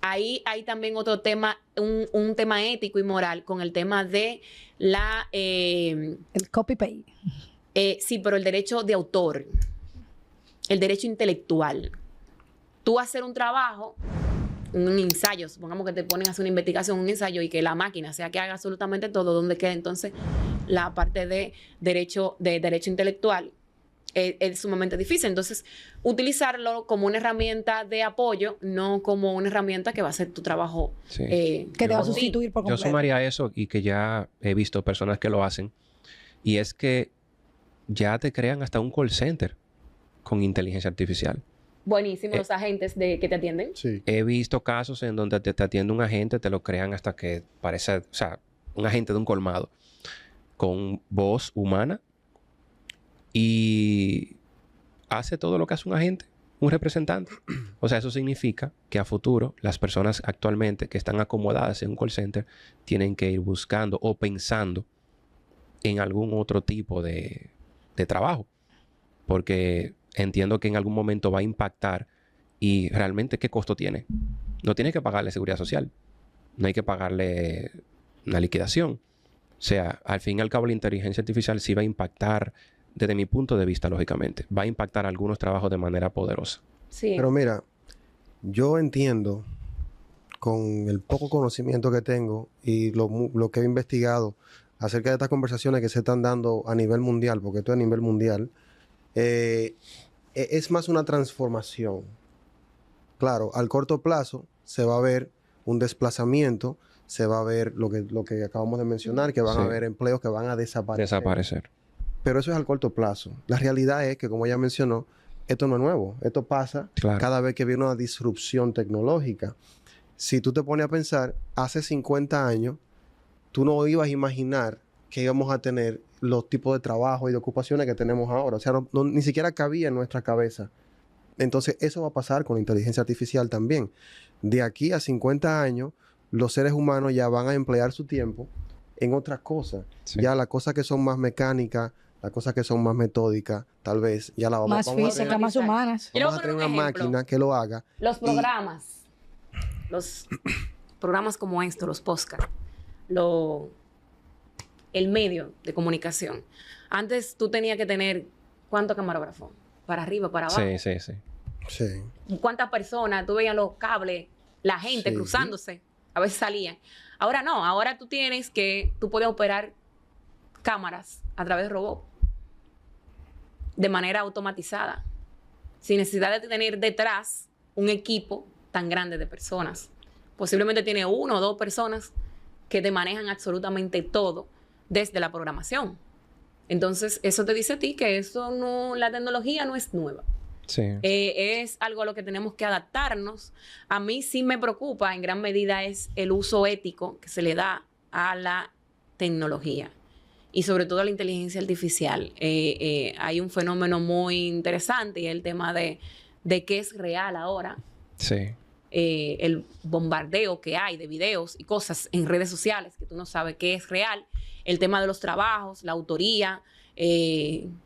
Ahí hay también otro tema, un tema ético y moral con el tema de la... el copy-paste. Sí, pero el derecho de autor, el derecho intelectual. Tú hacer un trabajo, un ensayo, supongamos que te ponen a hacer una investigación, un ensayo, y que la máquina sea que haga absolutamente todo, donde queda entonces la parte de derecho intelectual. Es sumamente difícil. Entonces, utilizarlo como una herramienta de apoyo, no como una herramienta que va a hacer tu trabajo. Sí. Que te va a sustituir por completo. Yo sumaría eso, y que ya he visto personas que lo hacen, y es que ya te crean hasta un call center con inteligencia artificial. Buenísimo, los agentes que te atienden. Sí. He visto casos en donde te atiende un agente, te lo crean hasta que parece, o sea, un agente de un colmado con voz humana, y hace todo lo que hace un agente, un representante. O sea, eso significa que a futuro las personas actualmente que están acomodadas en un call center tienen que ir buscando o pensando en algún otro tipo de trabajo. Porque entiendo que en algún momento va a impactar, y realmente ¿qué costo tiene? No tiene que pagarle seguridad social. No hay que pagarle una liquidación. O sea, al fin y al cabo la inteligencia artificial sí va a impactar. Desde mi punto de vista, lógicamente, va a impactar algunos trabajos de manera poderosa. Sí. Pero mira, yo entiendo, con el poco conocimiento que tengo y lo que he investigado acerca de estas conversaciones que se están dando a nivel mundial, porque esto es a nivel mundial, es más una transformación. Claro, al corto plazo se va a ver un desplazamiento, se va a ver lo que acabamos de mencionar, que van a haber empleos que van a desaparecer. Pero eso es al corto plazo. La realidad es que, como ella mencionó, esto no es nuevo. Esto pasa cada vez que viene una disrupción tecnológica. Si tú te pones a pensar, hace 50 años, tú no ibas a imaginar que íbamos a tener los tipos de trabajo y de ocupaciones que tenemos ahora. O sea, ni siquiera cabía en nuestra cabeza. Entonces, eso va a pasar con la inteligencia artificial también. De aquí a 50 años, los seres humanos ya van a emplear su tiempo en otras cosas. Sí. Ya las cosas que son más mecánicas, las cosas que son más metódicas, tal vez ya la vamos a tener. Más físicas, más humanas. Vamos a tener una máquina que lo haga. Los programas. Los programas como esto, los podcasts. El medio de comunicación. Antes tú tenías que tener, ¿cuántos camarógrafos? Para arriba, para abajo. Sí. ¿Cuántas personas? Tú veías los cables, la gente cruzándose. A veces salían. Ahora no. Ahora tú puedes operar cámaras a través de robot. De manera automatizada. Sin necesidad de tener detrás un equipo tan grande de personas. Posiblemente tiene 1 o 2 personas que te manejan absolutamente todo desde la programación. Entonces, eso te dice a ti que la tecnología no es nueva. Sí. Es algo a lo que tenemos que adaptarnos. A mí sí me preocupa en gran medida es el uso ético que se le da a la tecnología y sobre todo a la inteligencia artificial. Hay un fenómeno muy interesante y es el tema de qué es real ahora. Sí. El bombardeo que hay de videos y cosas en redes sociales que tú no sabes qué es real. El tema de los trabajos, la autoría, quién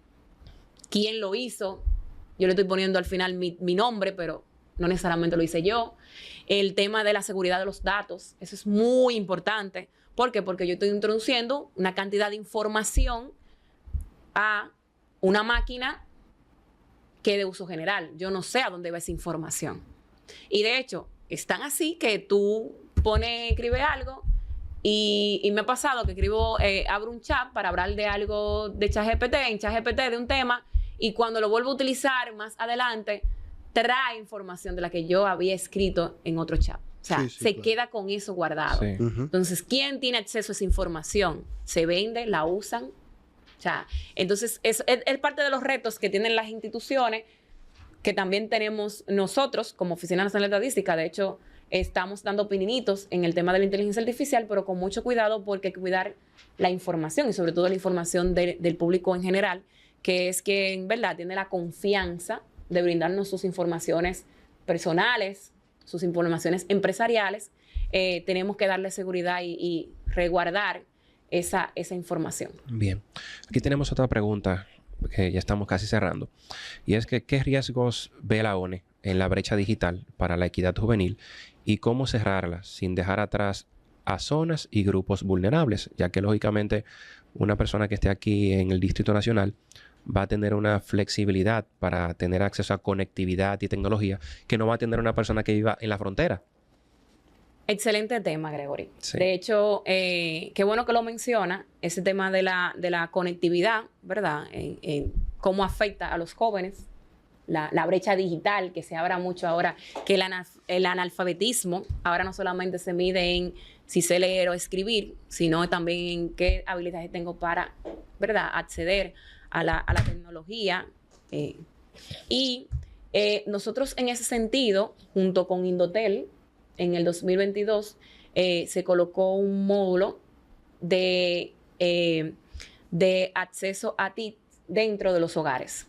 lo hizo. Yo le estoy poniendo al final mi nombre, pero no necesariamente lo hice yo. El tema de la seguridad de los datos, eso es muy importante. ¿Por qué? Porque yo estoy introduciendo una cantidad de información a una máquina que es de uso general. Yo no sé a dónde va esa información. Y de hecho, están así que tú escribes algo y me ha pasado que abro un chat para hablar de algo de ChatGPT, en ChatGPT de un tema, y cuando lo vuelvo a utilizar más adelante, trae información de la que yo había escrito en otro chat. O sea, queda con eso guardado. Sí. Entonces, ¿quién tiene acceso a esa información? ¿Se vende? ¿La usan? O sea, entonces, es parte de los retos que tienen las instituciones, que también tenemos nosotros como Oficina Nacional de Estadística. De hecho, estamos dando opinionitos en el tema de la inteligencia artificial, pero con mucho cuidado porque hay que cuidar la información y sobre todo la información del público en general, que es que en verdad tiene la confianza de brindarnos sus informaciones personales, sus informaciones empresariales. Tenemos que darle seguridad y resguardar esa información. Bien. Aquí tenemos otra pregunta que ya estamos casi cerrando. Y es que, ¿qué riesgos ve la ONE en la brecha digital para la equidad juvenil y cómo cerrarla sin dejar atrás a zonas y grupos vulnerables? Ya que, lógicamente, una persona que esté aquí en el Distrito Nacional va a tener una flexibilidad para tener acceso a conectividad y tecnología que no va a tener una persona que viva en la frontera. Excelente tema, Gregory. Sí. De hecho, qué bueno que lo menciona, ese tema de la conectividad, ¿verdad? Cómo afecta a los jóvenes, la brecha digital que se abra mucho ahora, que el analfabetismo ahora no solamente se mide en si sé leer o escribir, sino también en qué habilidades tengo para, ¿verdad?, acceder a la tecnología. Nosotros en ese sentido, junto con Indotel, en el 2022 se colocó un módulo de acceso a TIC dentro de los hogares.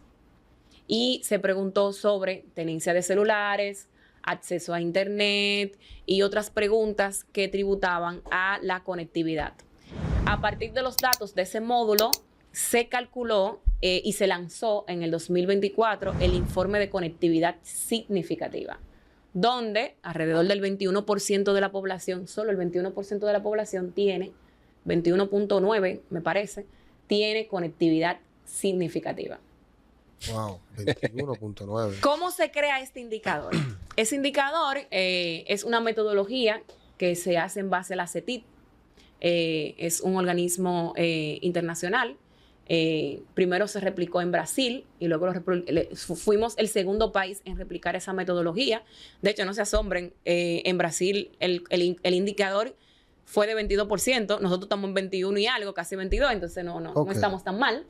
Y se preguntó sobre tenencia de celulares, acceso a internet y otras preguntas que tributaban a la conectividad. A partir de los datos de ese módulo, se calculó y se lanzó en el 2024 el informe de conectividad significativa, donde alrededor del 21% de la población, solo el 21% de la población tiene, 21.9 me parece, tiene conectividad significativa. Wow, 21.9. ¿Cómo se crea este indicador? Ese indicador es una metodología que se hace en base a la CETID. Es un organismo internacional Primero se replicó en Brasil y luego fuimos el segundo país en replicar esa metodología. De hecho, no se asombren, en Brasil el indicador fue de 22%, nosotros estamos en 21 y algo, casi 22, entonces no estamos tan mal.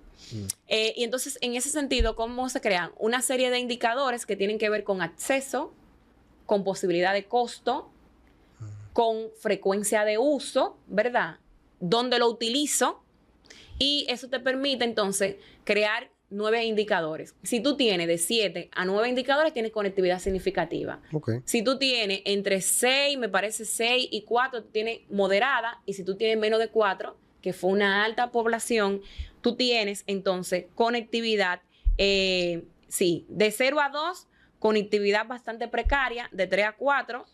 Y entonces, en ese sentido, ¿cómo se crean? Una serie de indicadores que tienen que ver con acceso, con posibilidad de costo, con frecuencia de uso, ¿verdad? ¿Dónde lo utilizo? Y eso te permite, entonces, crear 9 indicadores. Si tú tienes de 7 a 9 indicadores, tienes conectividad significativa. Si tú tienes entre 6, me parece 6 y 4, tienes moderada. Y si tú tienes menos de 4, que fue una alta población, tú tienes entonces conectividad, de 0 a 2, conectividad bastante precaria, de 3 a 4,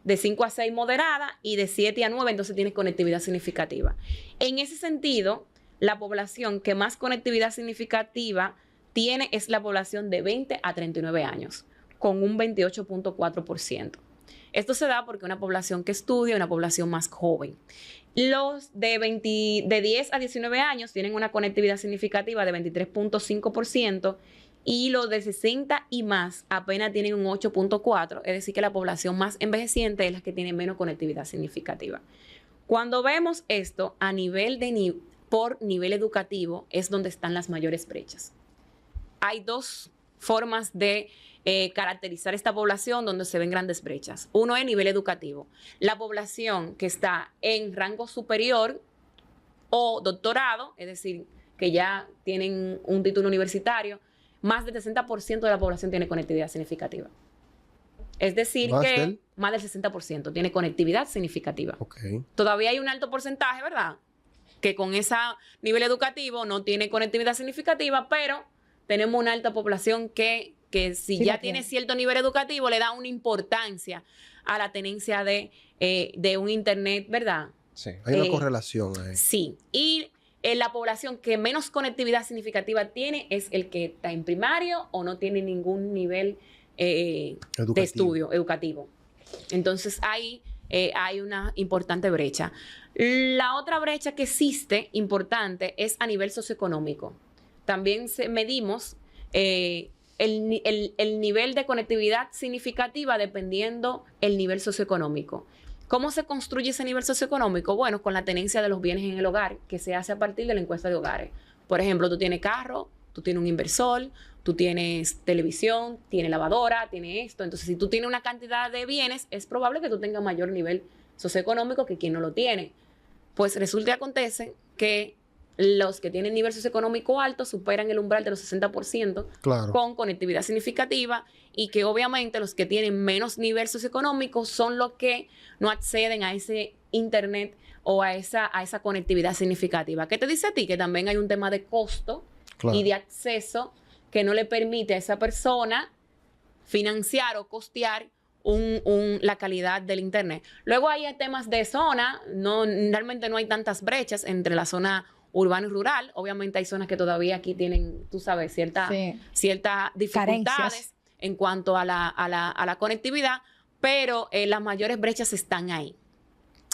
de 5 a 6 moderada y de 7 a 9, entonces tienes conectividad significativa. En ese sentido, la población que más conectividad significativa tiene es la población de 20 a 39 años, con un 28.4%. Esto se da porque una población que estudia es una población más joven. Los de 10 a 19 años tienen una conectividad significativa de 23.5% y los de 60 y más apenas tienen un 8.4%, es decir, que la población más envejeciente es la que tiene menos conectividad significativa. Cuando vemos esto a nivel por nivel educativo es donde están las mayores brechas. Hay 2 formas de caracterizar esta población donde se ven grandes brechas. Uno es nivel educativo. La población que está en rango superior o doctorado, es decir, que ya tienen un título universitario, más del 60% de la población tiene conectividad significativa. Es decir, que más del 60% tiene conectividad significativa. Todavía hay un alto porcentaje, ¿verdad?, que con ese nivel educativo no tiene conectividad significativa, pero tenemos una alta población que si ya tiene cierto nivel educativo, le da una importancia a la tenencia de un internet, ¿verdad? Sí. Hay una correlación ahí. Sí. Y la población que menos conectividad significativa tiene es el que está en primario o no tiene ningún nivel de estudio educativo. Entonces, ahí hay una importante brecha. La otra brecha que existe, importante, es a nivel socioeconómico. También medimos el nivel de conectividad significativa dependiendo el nivel socioeconómico. ¿Cómo se construye ese nivel socioeconómico? Bueno, con la tenencia de los bienes en el hogar, que se hace a partir de la encuesta de hogares. Por ejemplo, tú tienes carro, tú tienes un inversor, tú tienes televisión, tienes lavadora, tienes esto. Entonces, si tú tienes una cantidad de bienes, es probable que tú tengas mayor nivel socioeconómico que quien no lo tiene. Pues resulta y acontece que los que tienen nivel socioeconómico alto superan el umbral de los 60% con conectividad significativa, y que obviamente los que tienen menos nivel socioeconómico son los que no acceden a ese internet o a esa conectividad significativa. ¿Qué te dice a ti? Que también hay un tema de costo y de acceso que no le permite a esa persona financiar o costear la calidad del internet. Luego hay temas de zona, realmente no hay tantas brechas entre la zona urbana y rural. Obviamente hay zonas que todavía aquí tienen, tú sabes, ciertas dificultades carencias en cuanto a la conectividad, pero las mayores brechas están ahí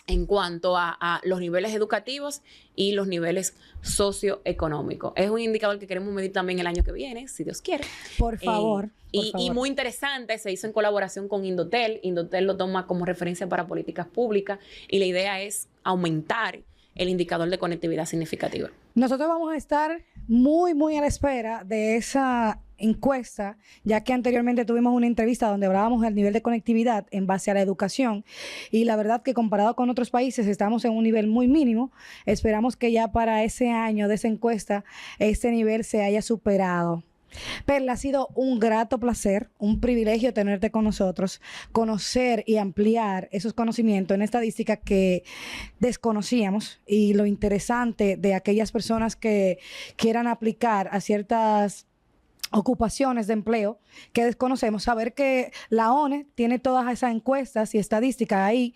en cuanto a los niveles educativos y los niveles socioeconómicos. Es un indicador que queremos medir también el año que viene, si Dios quiere. Por favor. Y muy interesante, se hizo en colaboración con Indotel. Indotel lo toma como referencia para políticas públicas y la idea es aumentar el indicador de conectividad significativa. Nosotros vamos a estar muy, muy a la espera de esa encuesta, ya que anteriormente tuvimos una entrevista donde hablábamos del nivel de conectividad en base a la educación, y la verdad que comparado con otros países estamos en un nivel muy mínimo. Esperamos que ya para ese año de esa encuesta este nivel se haya superado. Perla, ha sido un grato placer, un privilegio tenerte con nosotros, conocer y ampliar esos conocimientos en estadística que desconocíamos, y lo interesante de aquellas personas que quieran aplicar a ciertas ocupaciones de empleo que desconocemos, saber que la ONE tiene todas esas encuestas y estadísticas ahí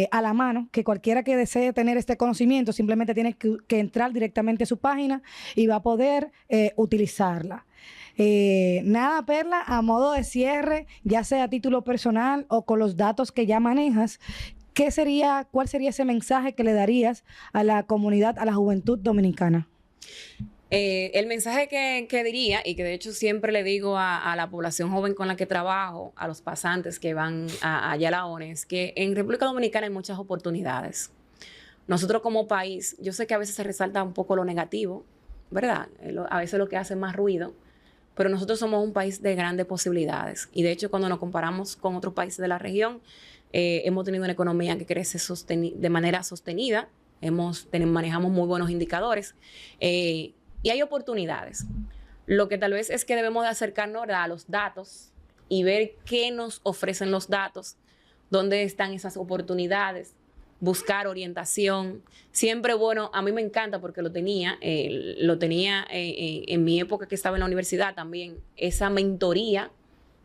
a la mano, que cualquiera que desee tener este conocimiento simplemente tiene que entrar directamente a su página y va a poder utilizarla. Nada, Perla, a modo de cierre, ya sea a título personal o con los datos que ya manejas, ¿cuál sería ese mensaje que le darías a la comunidad, a la juventud dominicana? El mensaje que diría, y que de hecho siempre le digo a la población joven con la que trabajo, a los pasantes que van allá a la ONU, es que en República Dominicana hay muchas oportunidades. Nosotros como país, yo sé que a veces se resalta un poco lo negativo, ¿verdad? A veces lo que hace más ruido, pero nosotros somos un país de grandes posibilidades. Y de hecho, cuando nos comparamos con otros países de la región, hemos tenido una economía que crece de manera sostenida, manejamos muy buenos indicadores, y hay oportunidades. Lo que tal vez es que debemos de acercarnos, ¿verdad?, a los datos y ver qué nos ofrecen los datos, dónde están esas oportunidades, buscar orientación. Siempre, bueno, a mí me encanta porque lo tenía en mi época que estaba en la universidad también, esa mentoría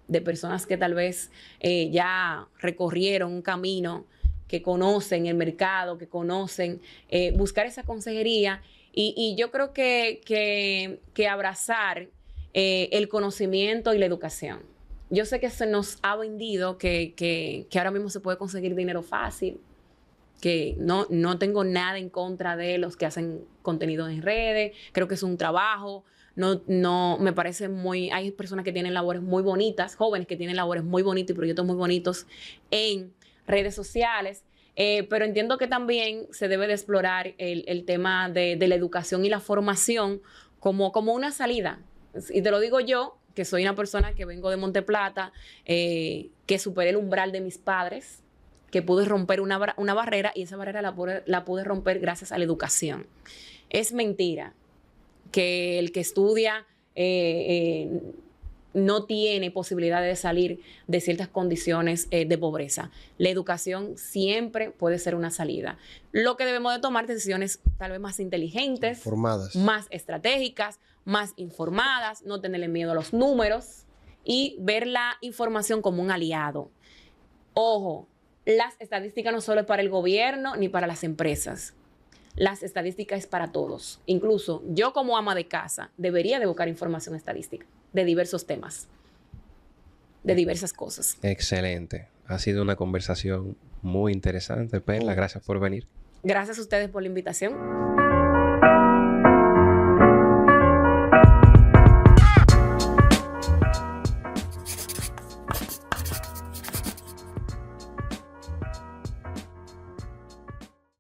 de personas que tal vez ya recorrieron un camino, que conocen el mercado, que conocen, buscar esa consejería. Y yo creo que abrazar el conocimiento y la educación. Yo sé que se nos ha vendido que ahora mismo se puede conseguir dinero fácil, que no tengo nada en contra de los que hacen contenido en redes. Creo que es un trabajo. No me parece hay personas que tienen labores muy bonitas, jóvenes que tienen labores muy bonitas y proyectos muy bonitos en redes sociales. Pero entiendo que también se debe de explorar el tema de la educación y la formación como una salida. Y te lo digo yo, que soy una persona que vengo de Monteplata, que superé el umbral de mis padres, que pude romper una barrera, y esa barrera la pude romper gracias a la educación. Es mentira que el que estudia no tiene posibilidad de salir de ciertas condiciones de pobreza. La educación siempre puede ser una salida. Lo que debemos de tomar decisiones tal vez más inteligentes, informadas, más estratégicas, más informadas, no tenerle miedo a los números y ver la información como un aliado. Ojo, las estadísticas no solo es para el gobierno ni para las empresas. Las estadísticas es para todos. Incluso yo como ama de casa debería de buscar información estadística de diversos temas, de diversas cosas. Excelente. Ha sido una conversación muy interesante, Perla. Gracias por venir. Gracias a ustedes por la invitación.